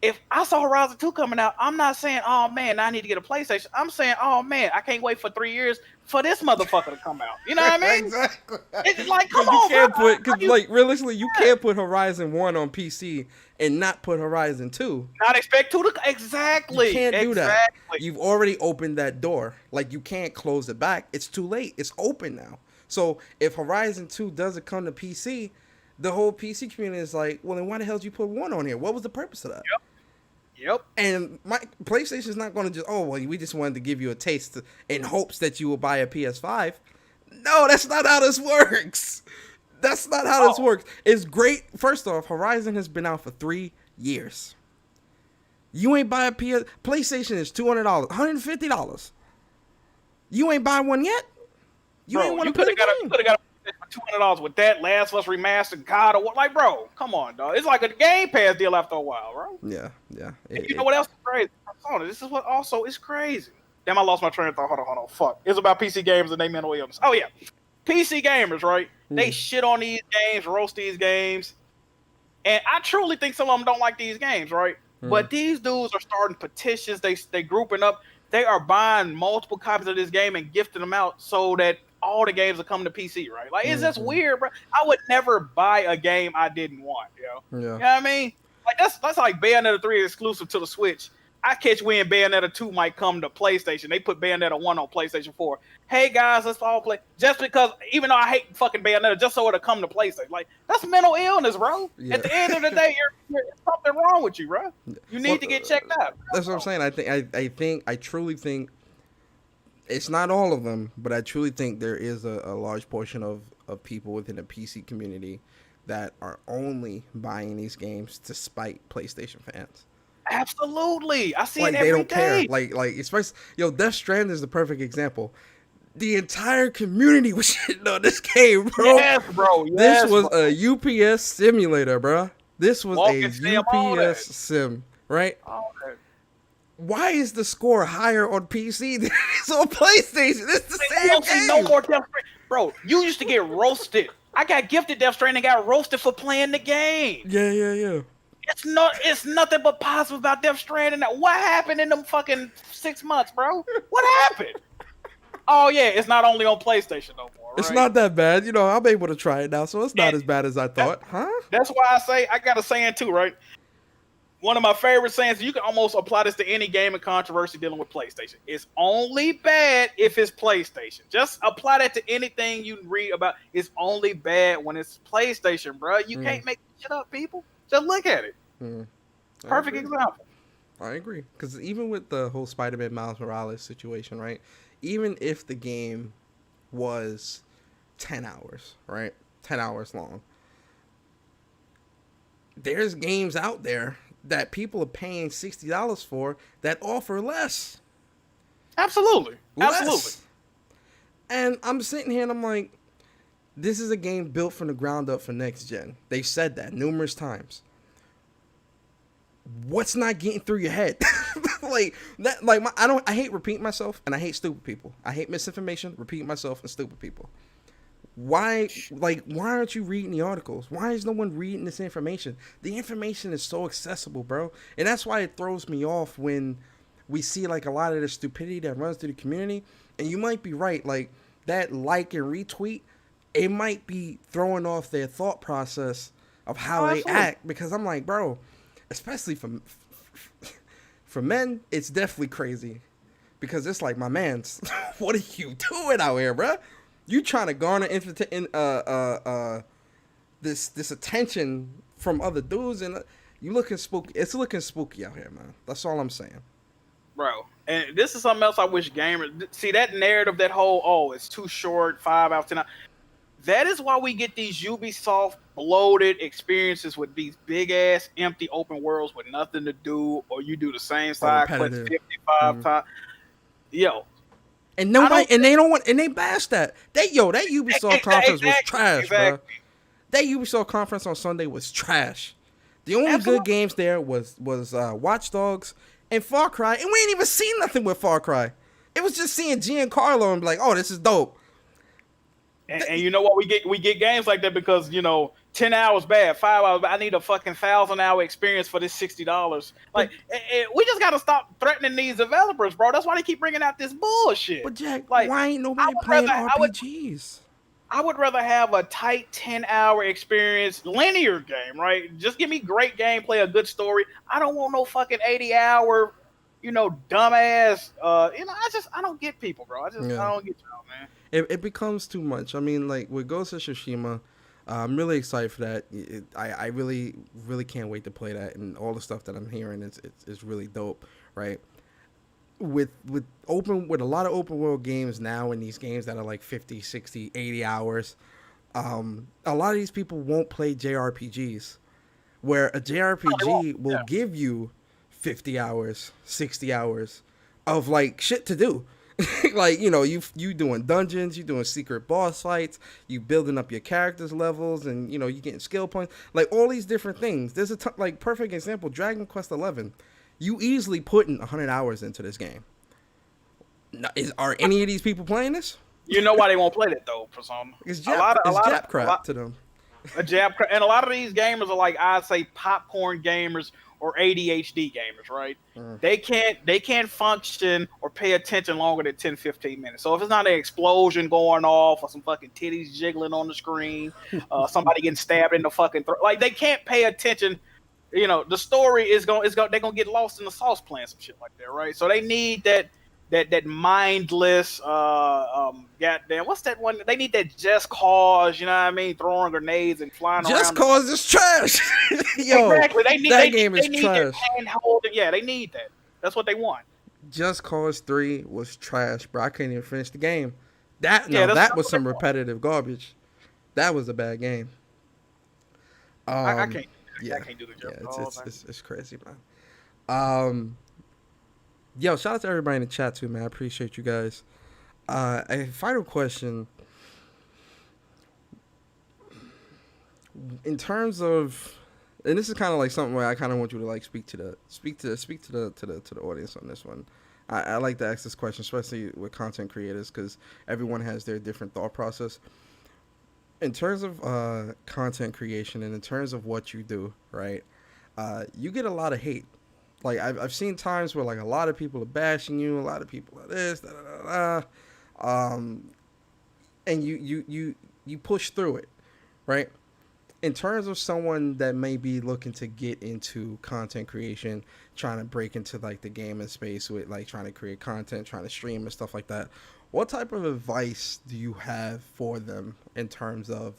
if I saw Horizon 2 coming out, I'm not saying, oh man, I need to get a PlayStation. I'm saying, oh man, I can't wait for 3 years for this motherfucker to come out. You know what I mean? Exactly. It's like, come on, because like realistically, you can't put Horizon 1 on PC and not put Horizon 2. Not expect 2 to exactly. You can't do that. You've already opened that door. Like, you can't close it back. It's too late. It's open now. So if Horizon 2 doesn't come to PC, the whole PC community is like, well, then why the hell did you put 1 on here? What was the purpose of that? Yep. And my PlayStation's not going to just, oh, well, we just wanted to give you a taste in hopes that you will buy a PS5. No, that's not how this works. That's not how this works. It's great. First off, Horizon has been out for 3 years. You ain't buy a PlayStation is $200, $150. You ain't buy one yet? You ain't want to put it in. You could have got $200 with that Last of Us remastered God or what? Like, bro, come on, dog. It's like a Game Pass deal after a while, bro. Yeah. You know what else is crazy? This is what also is crazy. Damn, I lost my train of thought. Hold on. Fuck. It's about PC gamers and they mental illness. Oh yeah, PC gamers, right? They shit on these games, roast these games, and I truly think some of them don't like these games, right? But these dudes are starting petitions. They grouping up. They are buying multiple copies of this game and gifting them out so that all the games are coming to PC, right? Like, it's just weird, bro. I would never buy a game I didn't want, yo. Yeah. You know what I mean? Like, that's like Bayonetta 3 exclusive to the Switch. I catch when Bayonetta 2 might come to PlayStation. They put Bayonetta 1 on PlayStation 4. Hey, guys, let's all play. Just because, even though I hate fucking Bayonetta, just so it'll come to PlayStation. Like, that's mental illness, bro. Yeah. At the end of the day, there's something wrong with you, bro. You need to get checked out. That's what I'm saying. I truly think it's not all of them, but I truly think there is a large portion of people within the PC community that are only buying these games to spite PlayStation fans. Absolutely. I see like, it every day. They don't care. Like especially, Death Stranding is the perfect example. The entire community was shitting on this game, bro. Yes, bro. This was a UPS simulator, bro. This was a UPS sim, right? Why is the score higher on PC than it is on PlayStation? It's the same game. No more Death Stranding. Bro, you used to get roasted. I got gifted Death Stranding and got roasted for playing the game. Yeah. It's nothing but positive about Death Stranding. What happened in them fucking 6 months, bro? What happened? Oh yeah, it's not only on PlayStation no more. Right? It's not that bad. I'm able to try it now, so it's not as bad as I thought. That's why I got a saying too, right? One of my favorite sayings, you can almost apply this to any game and controversy dealing with PlayStation. It's only bad if it's PlayStation. Just apply that to anything you read about. It's only bad when it's PlayStation, bro. You can't make shit up, people. Just look at it. Perfect example. I agree. Because even with the whole Spider-Man Miles Morales situation, right? Even if the game was 10 hours, right? 10 hours long. There's games out there that people are paying $60 for that offer less. Absolutely. And I'm sitting here and I'm like, this is a game built from the ground up for next gen. They've said that numerous times. What's not getting through your head? I hate repeating myself and I hate stupid people. I hate misinformation, repeating myself, and stupid people. Why aren't you reading the articles? Why is no one reading this information? The information is so accessible, bro. And that's why it throws me off when we see like a lot of the stupidity that runs through the community. And you might be right, like that like and retweet, it might be throwing off their thought process of how they act. Because I'm like, bro, especially for men, it's definitely crazy. Because it's like, my man's, what are you doing out here, bro? You trying to garner this attention from other dudes, and you looking spooky. It's looking spooky out here, man. That's all I'm saying, bro. And this is something else I wish gamers see, that narrative, that whole it's too short, 5 out of 10. That is why we get these Ubisoft bloated experiences with these big ass empty open worlds with nothing to do, or you do the same side quest 55 times. Yo. And they bash that. That Ubisoft conference was trash, bro. That Ubisoft conference on Sunday was trash. The only good games there was Watch Dogs and Far Cry, and we ain't even seen nothing with Far Cry. It was just seeing Giancarlo and be like, oh, this is dope. And you know what? We get games like that because 10 hours bad, 5 hours bad. I need a fucking 1,000-hour experience for this $60. Like, we just gotta stop threatening these developers, bro. That's why they keep bringing out this bullshit. But Jack, like, why ain't nobody playing RPGs? I would rather have a tight 10-hour experience, linear game, right? Just give me great gameplay, a good story. I don't want no fucking 80-hour, dumbass. I don't get people, bro. I don't get y'all, man. It becomes too much. I mean, like with Ghost of Tsushima, I'm really excited for that. I really, really can't wait to play that, and all the stuff that I'm hearing is really dope, right? With a lot of open world games now, and these games that are like 50, 60, 80 hours, a lot of these people won't play JRPGs, where a JRPG will give you 50 hours, 60 hours of like shit to do. Like, you doing dungeons, you doing secret boss fights, you building up your characters levels, and you getting skill points, like all these different things. There's like perfect example, Dragon Quest 11. You easily putting 100 hours into this game. Are any of these people playing this? You know why they won't play that though, Persona? It's Jap crap to them. A jab crap, and a lot of these gamers are like, I'd say, popcorn gamers or ADHD gamers, right? They can't function or pay attention longer than 10, 15 minutes. So if it's not an explosion going off or some fucking titties jiggling on the screen, somebody getting stabbed in the fucking throat, like they can't pay attention. The story they're gonna get lost in the sauce playing some shit like that, right? So they need that mindless goddamn, what's that one? They need that Just Cause, you know what I mean? Throwing grenades and flying around. Just Cause is trash. Yo, exactly. That game is trash. Yeah, they need that. That's what they want. Just Cause 3 was trash, bro. I couldn't even finish the game. That was some repetitive garbage. That was a bad game. I can't. Yeah, I can't do the job. Yeah, it's crazy, man. Yo, shout out to everybody in the chat too, man. I appreciate you guys. A final question. In terms of, and this is kind of like something where I kind of want you to like speak to the audience on this one. I like to ask this question, especially with content creators, because everyone has their different thought process. In terms of content creation and in terms of what you do, right? You get a lot of hate. Like I've seen times where like a lot of people are bashing you, a lot of people are this, and you push through it, right? In terms of someone that may be looking to get into content creation, trying to break into like the gaming space with like trying to create content, trying to stream and stuff like that, what type of advice do you have for them in terms of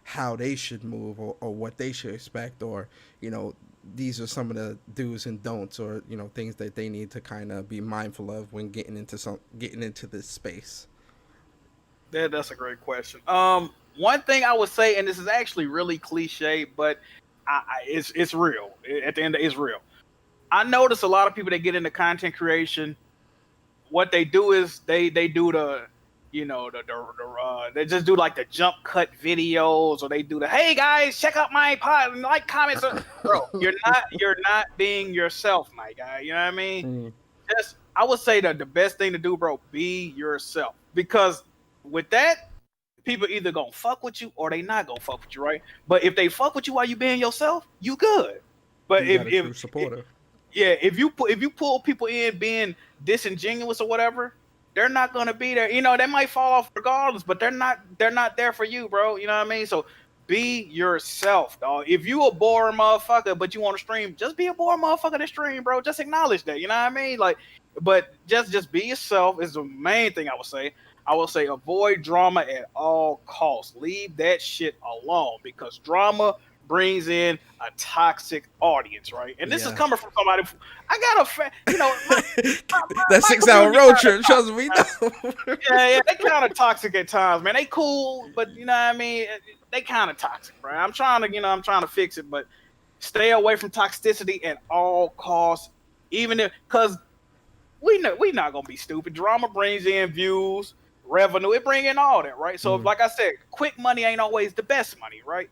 how they should move or what they should expect, or these are some of the do's and don'ts, or things that they need to kind of be mindful of when getting into this space? That's a great question. One thing I would say, and this is actually really cliche, but it's real. At the end, it's real. I notice a lot of people that get into content creation, what they do is they do they just do like the jump cut videos, or they do the, hey guys, check out my pod and like, comments. Bro, you're not being yourself, my guy. You know what I mean? I would say that the best thing to do, bro, be yourself, because with that, people either gonna fuck with you or they not gonna fuck with you, right? But if they fuck with you while you being yourself, you good. But if you pull people in being disingenuous or whatever, they're not gonna be there. They might fall off regardless, but they're not there for you, bro. You know what I mean? So be yourself, dog. If you a boring motherfucker but you want to stream, just be a boring motherfucker to stream, bro. Just acknowledge that. You know what I mean? Like, but just be yourself is the main thing I would say. I will say avoid drama at all costs. Leave that shit alone, because drama brings in a toxic audience, right? And this is coming from somebody. I got that 6-hour road trip. Trust me. Yeah, they kind of toxic at times, man. They cool, but you know what I mean. They kind of toxic, bro. I'm trying to fix it, but stay away from toxicity at all costs. Even if, because we not gonna be stupid. Drama brings in views, revenue. It bring in all that, right? So, like I said, quick money ain't always the best money, right?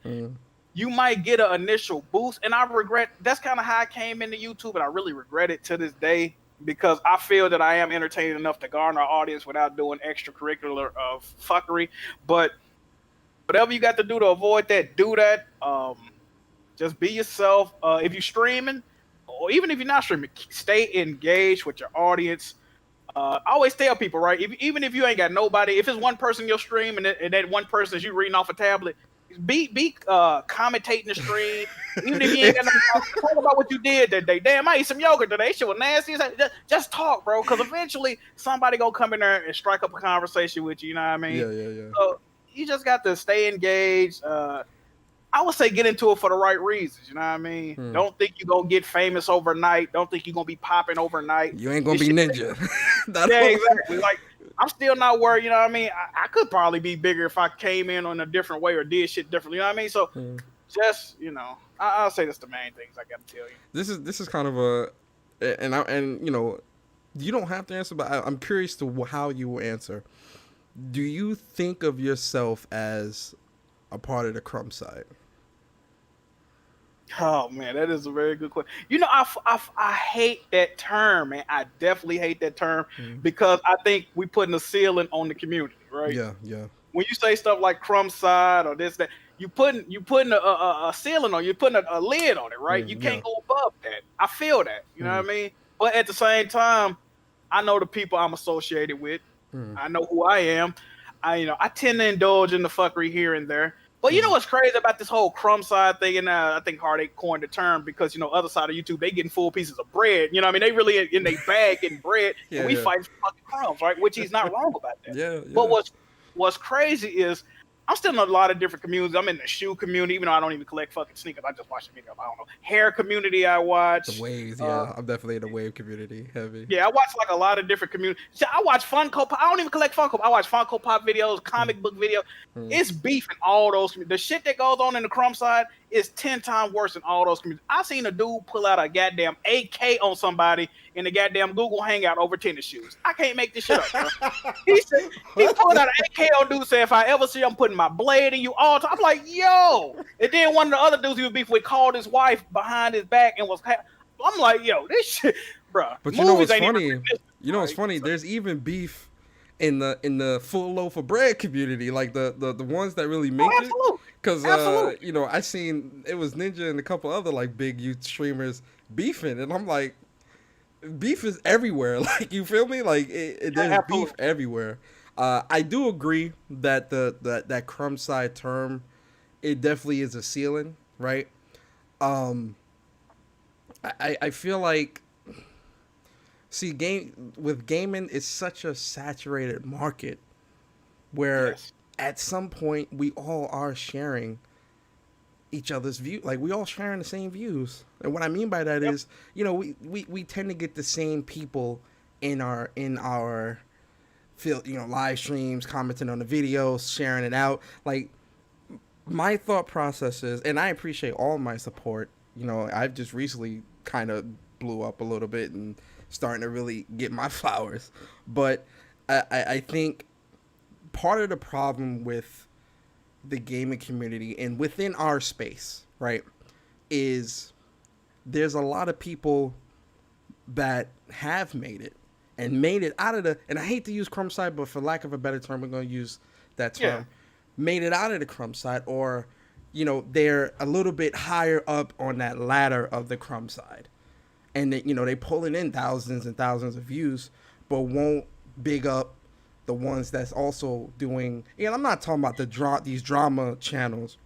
you might get an initial boost. And I regret, that's kind of how I came into YouTube, and I really regret it to this day, because I feel that I am entertaining enough to garner an audience without doing extracurricular fuckery. But whatever you got to do to avoid that, do that. Just be yourself. If you're streaming, or even if you're not streaming, stay engaged with your audience. I always tell people, right? Even if you ain't got nobody, if it's one person you're streaming and that one person is you reading off a tablet, be commentating the stream. Even if you ain't got nothing, talk about what you did that day. Damn, I ate some yogurt today. Shit was nasty. Just talk, bro, because eventually somebody gonna come in there and strike up a conversation with you. You know what I mean? Yeah. So you just got to stay engaged. I would say get into it for the right reasons. You know what I mean? Don't think you're going to get famous overnight. Don't think you're going to be popping overnight. You ain't going to be ninja. Yeah, exactly. Like, I'm still not worried. You know what I mean? I could probably be bigger if I came in on a different way or did shit differently. You know what I mean? So just, you know, I'll say that's the main things I got to tell you. This is kind of a, and you know, you don't have to answer, but I'm curious to how you will answer. Do you think of yourself as a part of the crumb side? Oh man, that is a very good question. You know, I hate that term, man. I definitely hate that term because I think we putting a ceiling on the community, right? Yeah. When you say stuff like crumb side or this, that, you putting a ceiling on, you're putting a lid on it, right? You can't go above that. I feel that, you know what I mean? But at the same time, I know the people I'm associated with. I know who I am. I tend to indulge in the fuckery here and there. But you know what's crazy about this whole crumb side thing? And I think Heartache coined the term because, you know, other side of YouTube, they getting full pieces of bread. You know what I mean? They really in their bag getting bread. And we fight for fucking crumbs, right? Which he's not wrong about that. Yeah. But what's crazy is I'm still in a lot of different communities. I'm in the shoe community, even though I don't even collect fucking sneakers. I just watch the video. I don't know. Hair community I watch. The waves, yeah. I'm definitely in the wave community. Heavy. Yeah, I watch like a lot of different communities. I watch Funko Pop. I don't even collect Funko. I watch Funko Pop videos, comic book videos. It's beef in all those. The shit that goes on in the crumb side is 10 times worse than all those communities. I seen a dude pull out a goddamn AK on somebody in the goddamn Google Hangout over tennis shoes. I can't make this shit up, bro. He pulled out an AK on dude, said, if I ever see him putting my blade in you all time. I'm like, yo. And then one of the other dudes he was beef with called his wife behind his back and was, I'm like, yo, this shit, bro. But you know what's funny? You know what's funny? There's even beef in the full loaf of bread community, like the ones that really make it. Because you know, I seen it was Ninja and a couple other like big youth streamers beefing, and I'm like, beef is everywhere. Like, you feel me? Like there's beef everywhere. I do agree that that crumb side term, it definitely is a ceiling, right? I feel like, see, gaming is such a saturated market where at some point we all are sharing each other's view. Like, we all sharing the same views. And what I mean by that is, you know, we tend to get the same people in our field, you know, live streams, commenting on the videos, sharing it out. Like, my thought process is, and I appreciate all my support. You know, I've just recently kind of blew up a little bit and starting to really get my flowers. But I think part of the problem with the gaming community and within our space, right, is there's a lot of people that have made it out of the, and I hate to use crumb side, but for lack of a better term, we're going to use that term, made it out of the crumb side, or, you know, they're a little bit higher up on that ladder of the crumb side. And, you know, they pulling in thousands and thousands of views, but won't big up the ones that's also doing, and I'm not talking about these drama channels,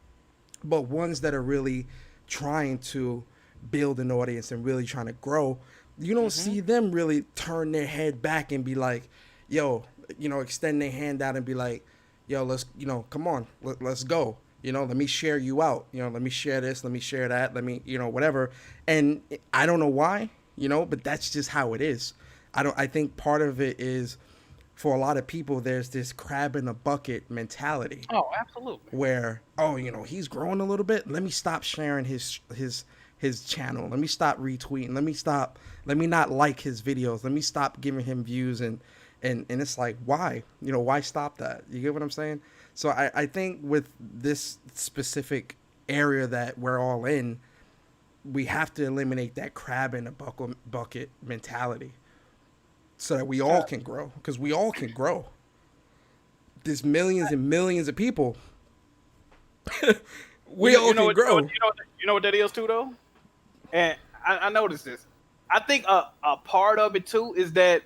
but ones that are really trying to build an audience and really trying to grow. You don't see them really turn their head back and be like, yo, you know, extend their hand out and be like, yo, let's, you know, come on, let's go. You know, let me share you out. You know, let me share this, let me share that, let me, you know, whatever. And I don't know why, you know, but that's just how it is. I think part of it is, for a lot of people, there's this crab in a bucket mentality. Oh, absolutely. Where, oh, you know, he's growing a little bit. Let me stop sharing his channel. Let me stop retweeting. Let me not like his videos. Let me stop giving him views. And it's like, why? You know, why stop that? You get what I'm saying? So I think with this specific area that we're all in, we have to eliminate that crab in a bucket mentality so that we all can grow, because we all can grow. There's millions and millions of people. We all can grow. You know what that is too, though? And I noticed this. I think a part of it too is that,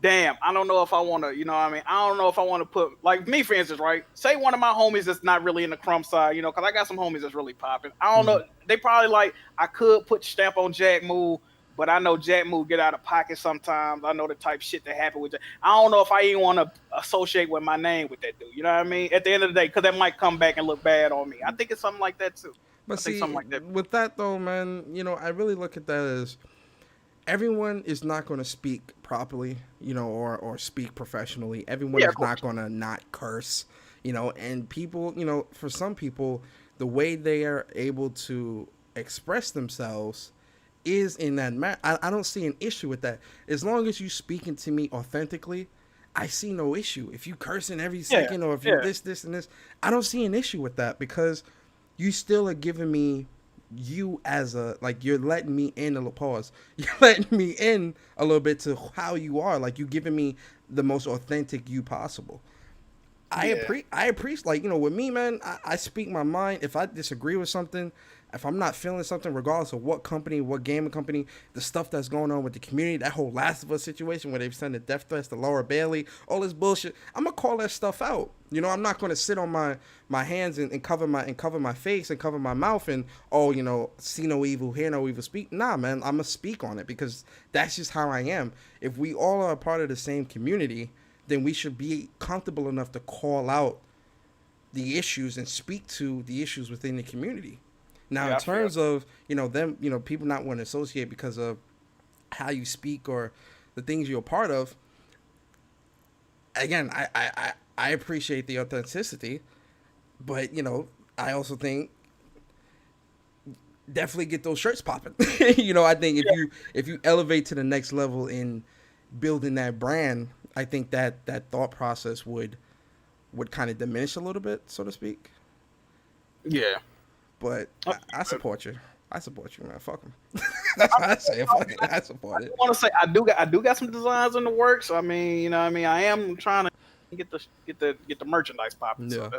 damn, I don't know if I want to, you know what I mean? I don't know if I want to put, like me, for instance, right? Say one of my homies that's not really in the crumb side, you know, because I got some homies that's really popping. I don't know. They probably like, I could put stamp on Jack Move, but I know Jack Move get out of pocket sometimes. I know the type shit that happen with Jack. I don't know if I even want to associate with my name with that dude. You know what I mean? At the end of the day, because that might come back and look bad on me. I think it's something like that too. But see, with that though, man, you know, I really look at that as everyone is not going to speak properly, you know, or speak professionally. Everyone is not going to not curse, you know, and people, you know, for some people, the way they are able to express themselves is in that manner. I don't see an issue with that. As long as you speaking to me authentically, I see no issue. If you cursing every second or if you this, and this, I don't see an issue with that, because you still are giving me you as a, like, you're letting me in a little pause. You're letting me in a little bit to how you are. Like, you're giving me the most authentic you possible. I appreciate, like, you know, with me, man, I speak my mind. If I disagree with something, if I'm not feeling something, regardless of what company, what gaming company, the stuff that's going on with the community, that whole Last of Us situation where they've sent the death threats to Laura Bailey, all this bullshit, I'm gonna call that stuff out. You know, I'm not gonna sit on my hands and cover my face and cover my mouth and, oh, you know, see no evil, hear no evil, speak. Nah, man, I'm gonna speak on it, because that's just how I am. If we all are a part of the same community, then we should be comfortable enough to call out the issues and speak to the issues within the community. Now, in terms of, you know, them, you know, people not want to associate because of how you speak or the things you're a part of, again, I appreciate the authenticity, but, you know, I also think definitely get those shirts popping. You know, I think if you elevate to the next level in building that brand, I think that thought process would kind of diminish a little bit, so to speak. Yeah. But I support you. I support you, man. Fuck them. That's what I say. I support it. I want to say I do got some designs in the works. I mean, you know what I mean? I am trying to get the merchandise popping. Yeah. So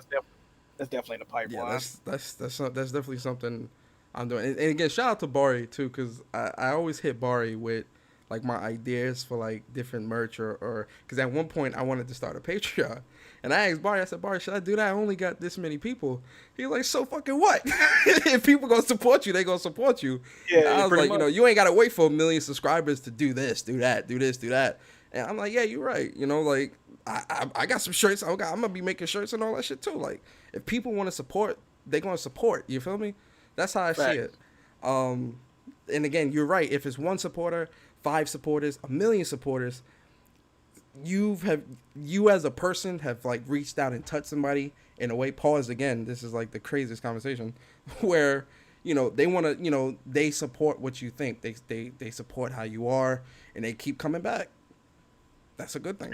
that's definitely in the pipeline. Yeah, that's definitely something I'm doing. And again, shout out to Bari too, because I always hit Bari with, like, my ideas for, like, different merch or because at one point I wanted to start a Patreon. And I asked Bari, I said, Bari, should I do that? I only got this many people. He was like, so fucking what? If people gonna support you, they gonna support you. Yeah, I was like, much. You know, you ain't gotta wait for 1 million subscribers to do this, do that, do this, do that. And I'm like, yeah, you're right. You know, like, I got some shirts. I'm gonna be making shirts and all that shit too. Like, if people want to support, they gonna support. You feel me? That's how I see it. And again, you're right. If it's 1 supporter, 5 supporters, 1 million supporters, you as a person have, like, reached out and touched somebody in a way. Pause again. This is like the craziest conversation where, you know, they want to, you know, they support what you think. They support how you are, and they keep coming back. That's a good thing.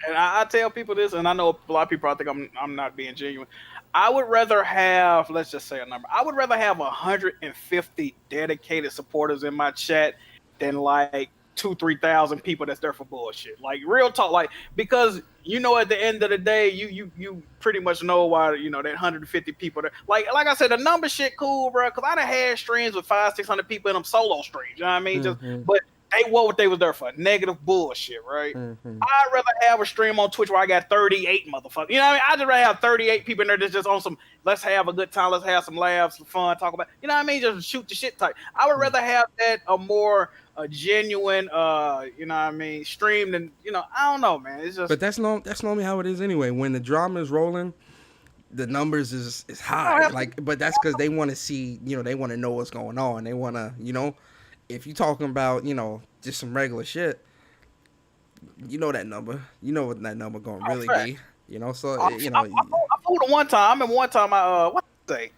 And I tell people this, and I know a lot of people think I'm not being genuine. I would rather have, let's just say a number. I would rather have 150 dedicated supporters in my chat than, like, 2,000-3,000 people that's there for bullshit. Like, real talk, like, because, you know, at the end of the day, you pretty much know why, you know, that 150 people there. Like I said, the number shit cool, bro, because I done had streams with 500-600 people in them solo streams. You know what I mean? Mm-hmm. But they what they was there for, negative bullshit, right? Mm-hmm. I'd rather have a stream on Twitch where I got 38 motherfuckers. You know what I mean? I'd rather have 38 people in there that's just on some, let's have a good time, let's have some laughs, some fun, talk about, you know what I mean? Just shoot the shit type. I would rather have that a genuine, you know what I mean, stream than, you know, I don't know, man. It's just. But that's normally how it is anyway. When the drama is rolling, the numbers is high. Like, but that's because they want to see, you know, they want to know what's going on. They want to, you know. If you're talking about, you know, just some regular shit, you know that number. You know what that number going to really be. You know, so, you know. I fooled him one time. I remember one time what did I say?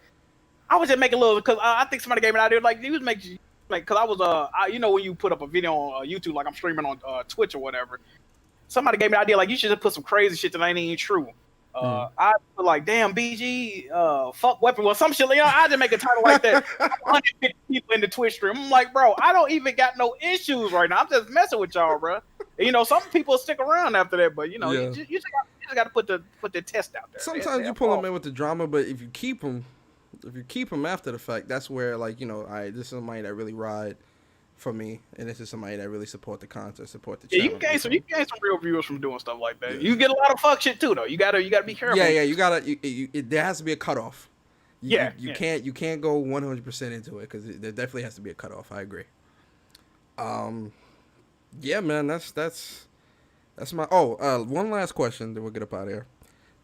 I was just making a little, because I think somebody gave me an idea, like, you was making, like, because I was, you know, when you put up a video on YouTube, like I'm streaming on Twitch or whatever, somebody gave me an idea, like, you should just put some crazy shit that ain't even true I feel like, damn, BG, fuck weapon, well, some shit. I just make a title like that. 150 people in the Twitch stream. I'm like, bro, I don't even got no issues right now. I'm just messing with y'all, bro. And, some people stick around after that, but you just got to put the test out there. Sometimes you pull them in with the drama, but if you keep them after the fact, that's where all right, this is somebody that really ride for me, and this is somebody that really support the content, support the channel. You can gain some real viewers from doing stuff like that. Yeah. You get a lot of fuck shit too, though. You gotta be careful. There has to be a cutoff. You can't go 100% into it because there definitely has to be a cutoff. I agree. Yeah, man, that's my. One last question, then we'll get up out of here.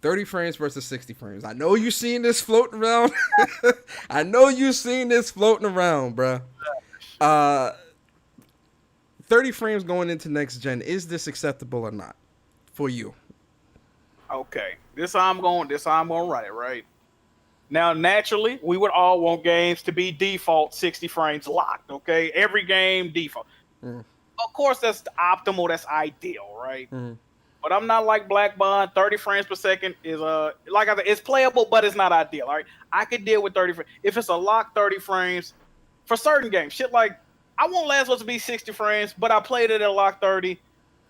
30 frames versus 60 frames. I know you've seen this floating around. Bruh. 30 frames going into next gen. Is this acceptable or not for you? Okay, this how I'm going to write it, right? Now, naturally, we would all want games to be default 60 frames locked, okay? Every game default. Of course, that's optimal. That's ideal, right? But I'm not like Black Bond. 30 frames per second is like I said, it's playable, but it's not ideal. All right, I could deal with 30 frames if it's a locked 30 frames for certain games. Shit like I want Last of Us to be 60 frames, but I played it at a locked 30.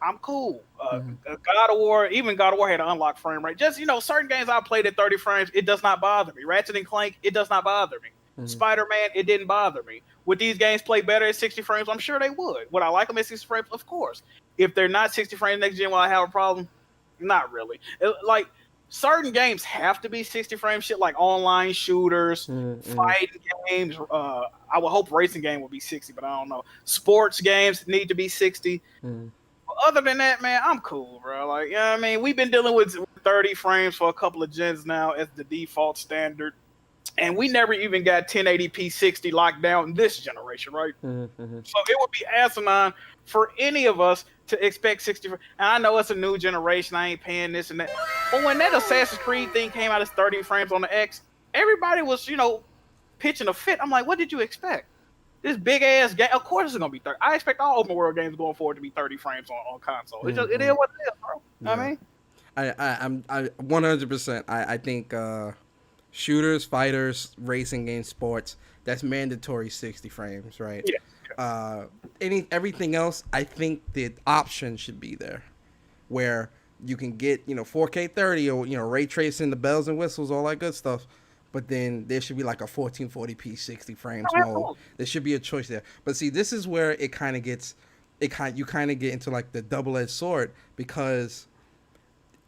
I'm cool. God of War, even God of War had an unlocked frame rate. Just certain games I played at 30 frames, it does not bother me. Ratchet and Clank, it does not bother me. Spider-Man, it didn't bother me. Would these games play better at 60 frames? I'm sure they would. Would I like them at 60 frames? Of course. If they're not 60 frames next gen, will I have a problem? Not really. Like, certain games have to be 60 frames. Shit like online shooters, fighting games. I would hope racing game would be 60, but I don't know. Sports games need to be 60. But other than that, man, I'm cool, bro. Like, I mean? We've been dealing with 30 frames for a couple of gens now as the default standard. And we never even got 1080p 60 locked down in this generation, right? So it would be asinine for any of us to expect 60. And I know it's a new generation. I ain't paying this and that. But when that Assassin's Creed thing came out as 30 frames on the X, everybody was, pitching a fit. I'm like, what did you expect? This big ass game. Of course it's gonna be 30. I expect all open world games going forward to be 30 frames on console. It is what it is, bro. Yeah. I mean, I 100%. I think. Shooters, fighters, racing games, sports, that's mandatory 60 frames, right? Yeah. Everything else, I think the option should be there where you can get, 4K 30 or, ray tracing, the bells and whistles, all that good stuff. But then there should be like a 1440p 60 frames mode. There should be a choice there. But see, this is where you kind of get into like the double-edged sword because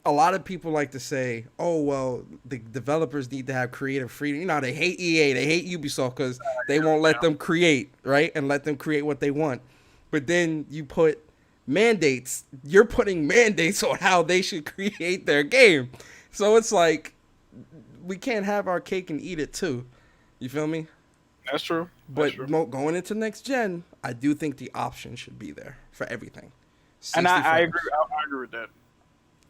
a lot of people like to say, oh, well, the developers need to have creative freedom. They hate EA, they hate Ubisoft because they won't let them create, right? And let them create what they want. But then you put mandates. You're putting mandates on how they should create their game. So it's like, we can't have our cake and eat it too. You feel me? That's true. But going into next gen, I do think the option should be there for everything. And I agree. I agree with that.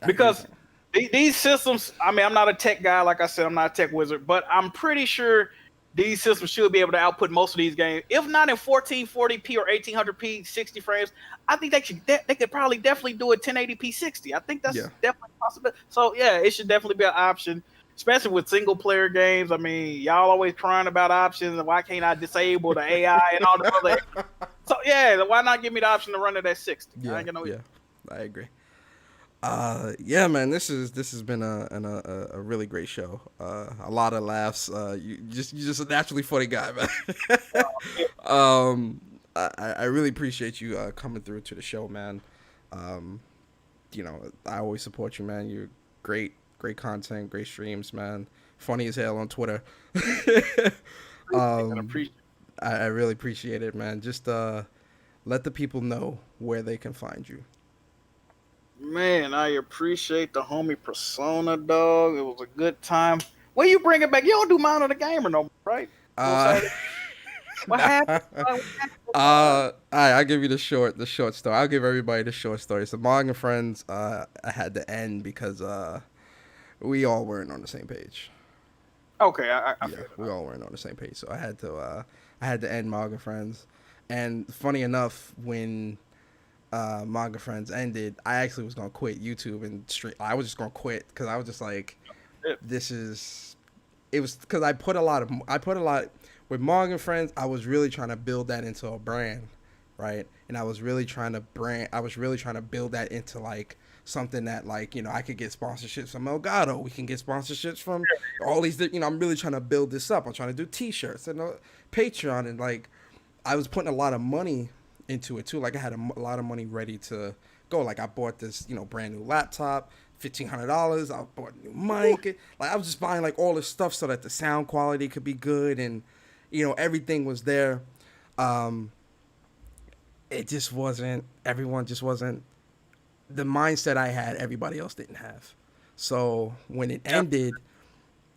Because these systems, I mean, I'm not a tech guy. Like I said, I'm not a tech wizard. But I'm pretty sure these systems should be able to output most of these games. If not in 1440p or 1800p 60 frames, I think they could probably definitely do it 1080p 60. I think that's definitely possible. So, yeah, it should definitely be an option, especially with single-player games. I mean, y'all always crying about options, and why can't I disable the AI and all the other. So, yeah, why not give me the option to run it at 60? I agree. Yeah, man, this has been a really great show. A lot of laughs. You just a naturally funny guy, man. I really appreciate you coming through to the show, man. I always support you, man. You're great content, great streams, man. Funny as hell on Twitter. I really appreciate it, man. Just let the people know where they can find you. Man, I appreciate the homie persona, dog. It was a good time. When you bring it back, you don't do Mind of the Gamer no more, right? What happened? I'll give you the short story. I'll give everybody the short story. So Mog and Friends, I had to end because we all weren't on the same page. Okay, we all weren't on the same page, so I had to end Mog and Friends. And funny enough, when Manga Friends ended, I actually was gonna quit YouTube and straight. I was just gonna quit because I was just like, this is. It was because I put a lot with Manga Friends. I was really trying to build that into a brand, right? And I was really trying to build that into like something that like I could get sponsorships from Elgato. We can get sponsorships from all these. I'm really trying to build this up. I'm trying to do T-shirts and Patreon, and like I was putting a lot of money into it too. Like I had a lot of money ready to go. Like I bought this brand new laptop. $1,500. I bought a new mic. Like I was just buying like all this stuff so that the sound quality could be good, and everything was there. It just wasn't. Everyone just wasn't the mindset I had. Everybody else didn't have. So when it ended,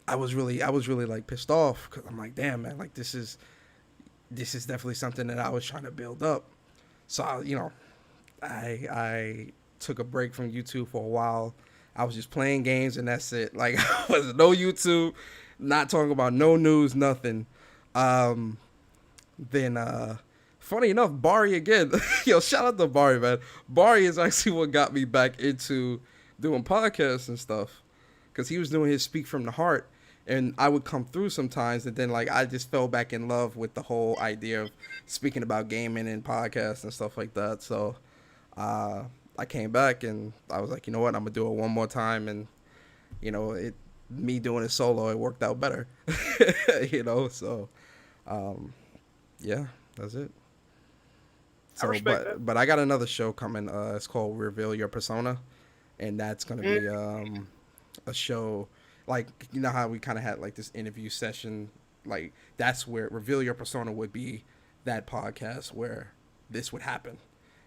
I was really like pissed off because I'm like, damn man, like this is definitely something that I was trying to build up. So I took a break from YouTube for a while. I was just playing games and that's it. Like I was no YouTube, not talking about no news, nothing. Then funny enough, Bari again. Yo, shout out to Bari, man. Bari is actually what got me back into doing podcasts and stuff. Cause he was doing his Speak from the Heart, and I would come through sometimes, and then like I just fell back in love with the whole idea of speaking about gaming and podcasts and stuff like that. So I came back and I was like, you know what, I'm gonna do it one more time, and me doing it solo, it worked out better. So yeah, that's it. So but I got another show coming. It's called Reveal Your Persona, and that's gonna be a show like how we kind of had like this interview session, like that's where Reveal Your Persona would be, that podcast where this would happen.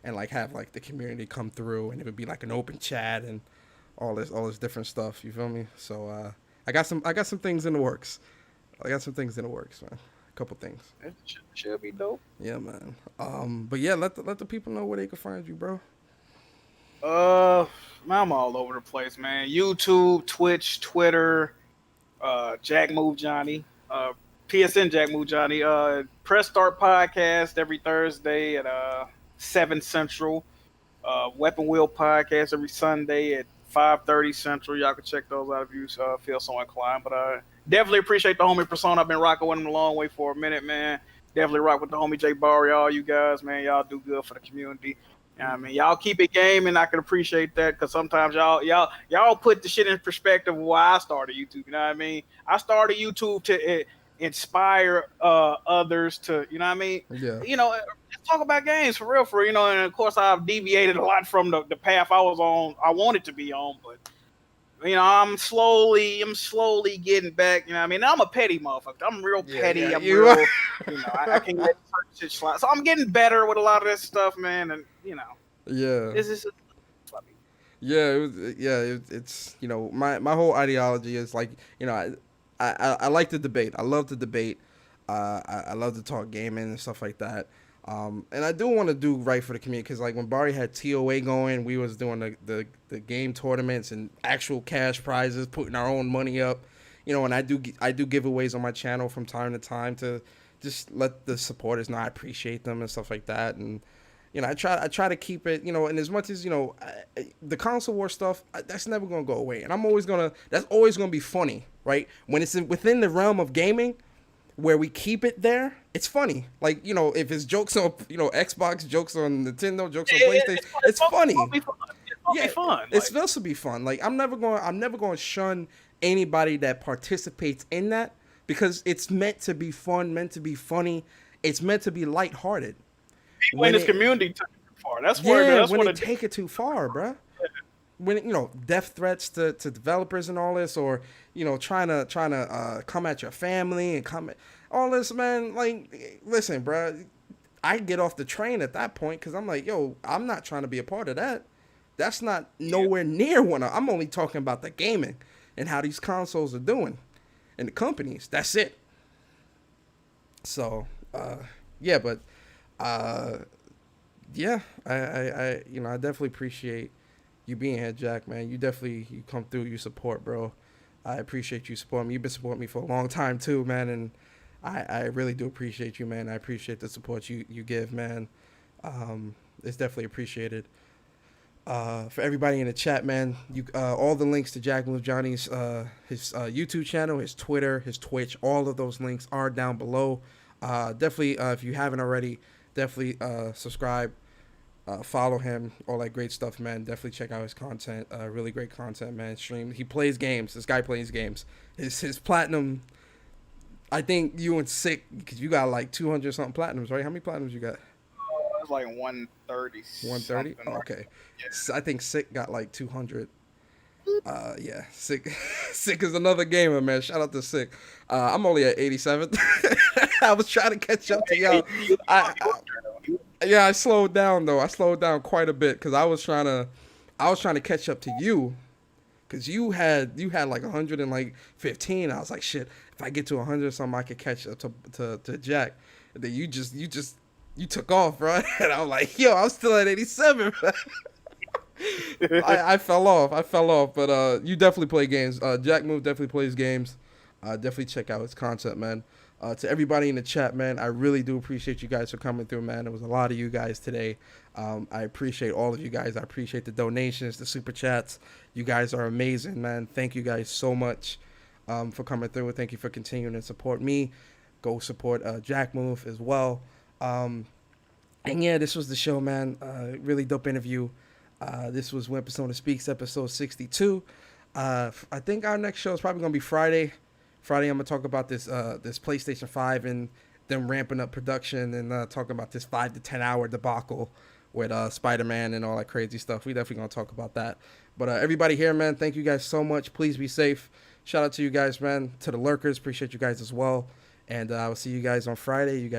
And like have like the community come through, and it would be like an open chat and all this different stuff. You feel me? So I got some things in the works. Man. A couple things. It should be dope. Yeah, man. But yeah, let the people know where they can find you, bro. I'm all over the place, man. YouTube, Twitch, Twitter, JackMoveJohnny, PSN JackMoveJohnny, Press Start Podcast every Thursday at 7 Central. Weapon Wheel Podcast every Sunday at 5:30 Central. Y'all can check those out if you feel so inclined. But definitely appreciate the homie Persona. I've been rocking with him a long way for a minute, man. Definitely rock with the homie Jay Barry. All you guys, man, y'all do good for the community. I mean, y'all keep it gaming. I can appreciate that because sometimes y'all put the shit in perspective of why I started YouTube. You know what I mean? I started YouTube to inspire others to, you know what I mean? Yeah. Let's talk about games for real, and of course I've deviated a lot from the path I was on, I wanted to be on, but I'm slowly getting back, you know what I mean? I'm a petty motherfucker. I'm real petty. Yeah, I'm real, I can let certain shit slide. So I'm getting better with a lot of this stuff, man, and yeah. This is funny. Yeah, it's my whole ideology is like, I like the debate. I love the debate. I love to talk gaming and stuff like that. And I do want to do right for the community because like when Barry had TOA going, we was doing the game tournaments and actual cash prizes, putting our own money up, and I do giveaways on my channel from time to time to just let the supporters know I appreciate them and stuff like that. And I try to keep it, and as much as the console war stuff, that's never gonna go away, and that's always gonna be funny, right? When it's within the realm of gaming, where we keep it there, it's funny. Like, if it's jokes on, Xbox, jokes on Nintendo, jokes on PlayStation, it's funny. It's fun. It's supposed to be fun. Like, I'm never going to shun anybody that participates in that because it's meant to be fun, meant to be funny. It's meant to be lighthearted. When this community took it too far. That's when they take it too far, bruh. When death threats to developers and all this, or trying to come at your family and come at all this, man. Like, listen, bro, I get off the train at that point because I'm like, yo, I'm not trying to be a part of that. That's not nowhere near one. I'm only talking about the gaming and how these consoles are doing and the companies. That's it. So, yeah, but yeah, I definitely appreciate you being here, Jack, man. You come through, you support, bro. I appreciate you supporting me. You've been supporting me for a long time too, man, and I really do appreciate you, man. I appreciate the support you give, man. it's definitely appreciated. For everybody in the chat, man, you all the links to JackMoveJohnny's his YouTube channel, his Twitter, his Twitch, all of those links are down below. Definitely, if you haven't already, definitely subscribe, follow him, all that great stuff, man. Definitely check out his content. Really great content, man. Stream. He plays games. This guy plays games. His platinum. I think you and Sick, because you got like 200 something platinums, right? How many platinums you got? It's like 130. 130? Oh, okay. Yeah. I think Sick got like 200. Yeah, Sick. Sick is another gamer, man. Shout out to Sick. I'm only at 87. I was trying to catch up to y'all. I slowed down though. I slowed down quite a bit because I was trying to catch up to you, because you had like 115. I was like, shit, if I get to 100 or something, I could catch up to Jack. And then you took off, bro. And I'm like, yo, I'm still at 87. I fell off, but you definitely play games. Jack Move definitely plays games. Definitely check out his content, man. To everybody in the chat, man, I really do appreciate you guys for coming through, man. There was a lot of you guys today. I appreciate all of you guys. I appreciate the donations, the super chats. You guys are amazing, man. Thank you guys so much for coming through. Thank you for continuing to support me. Go support Jack Move as well. And yeah, this was the show, man. Really dope interview. This was When Persona Speaks, episode 62. I think our next show is probably going to be Friday. Friday, I'm going to talk about this PlayStation 5 and them ramping up production and talking about this 5 to 10 hour debacle with Spider-Man and all that crazy stuff. We definitely going to talk about that. But everybody here, man, thank you guys so much. Please be safe. Shout out to you guys, man. To the lurkers, appreciate you guys as well. And I will see you guys on Friday. You guys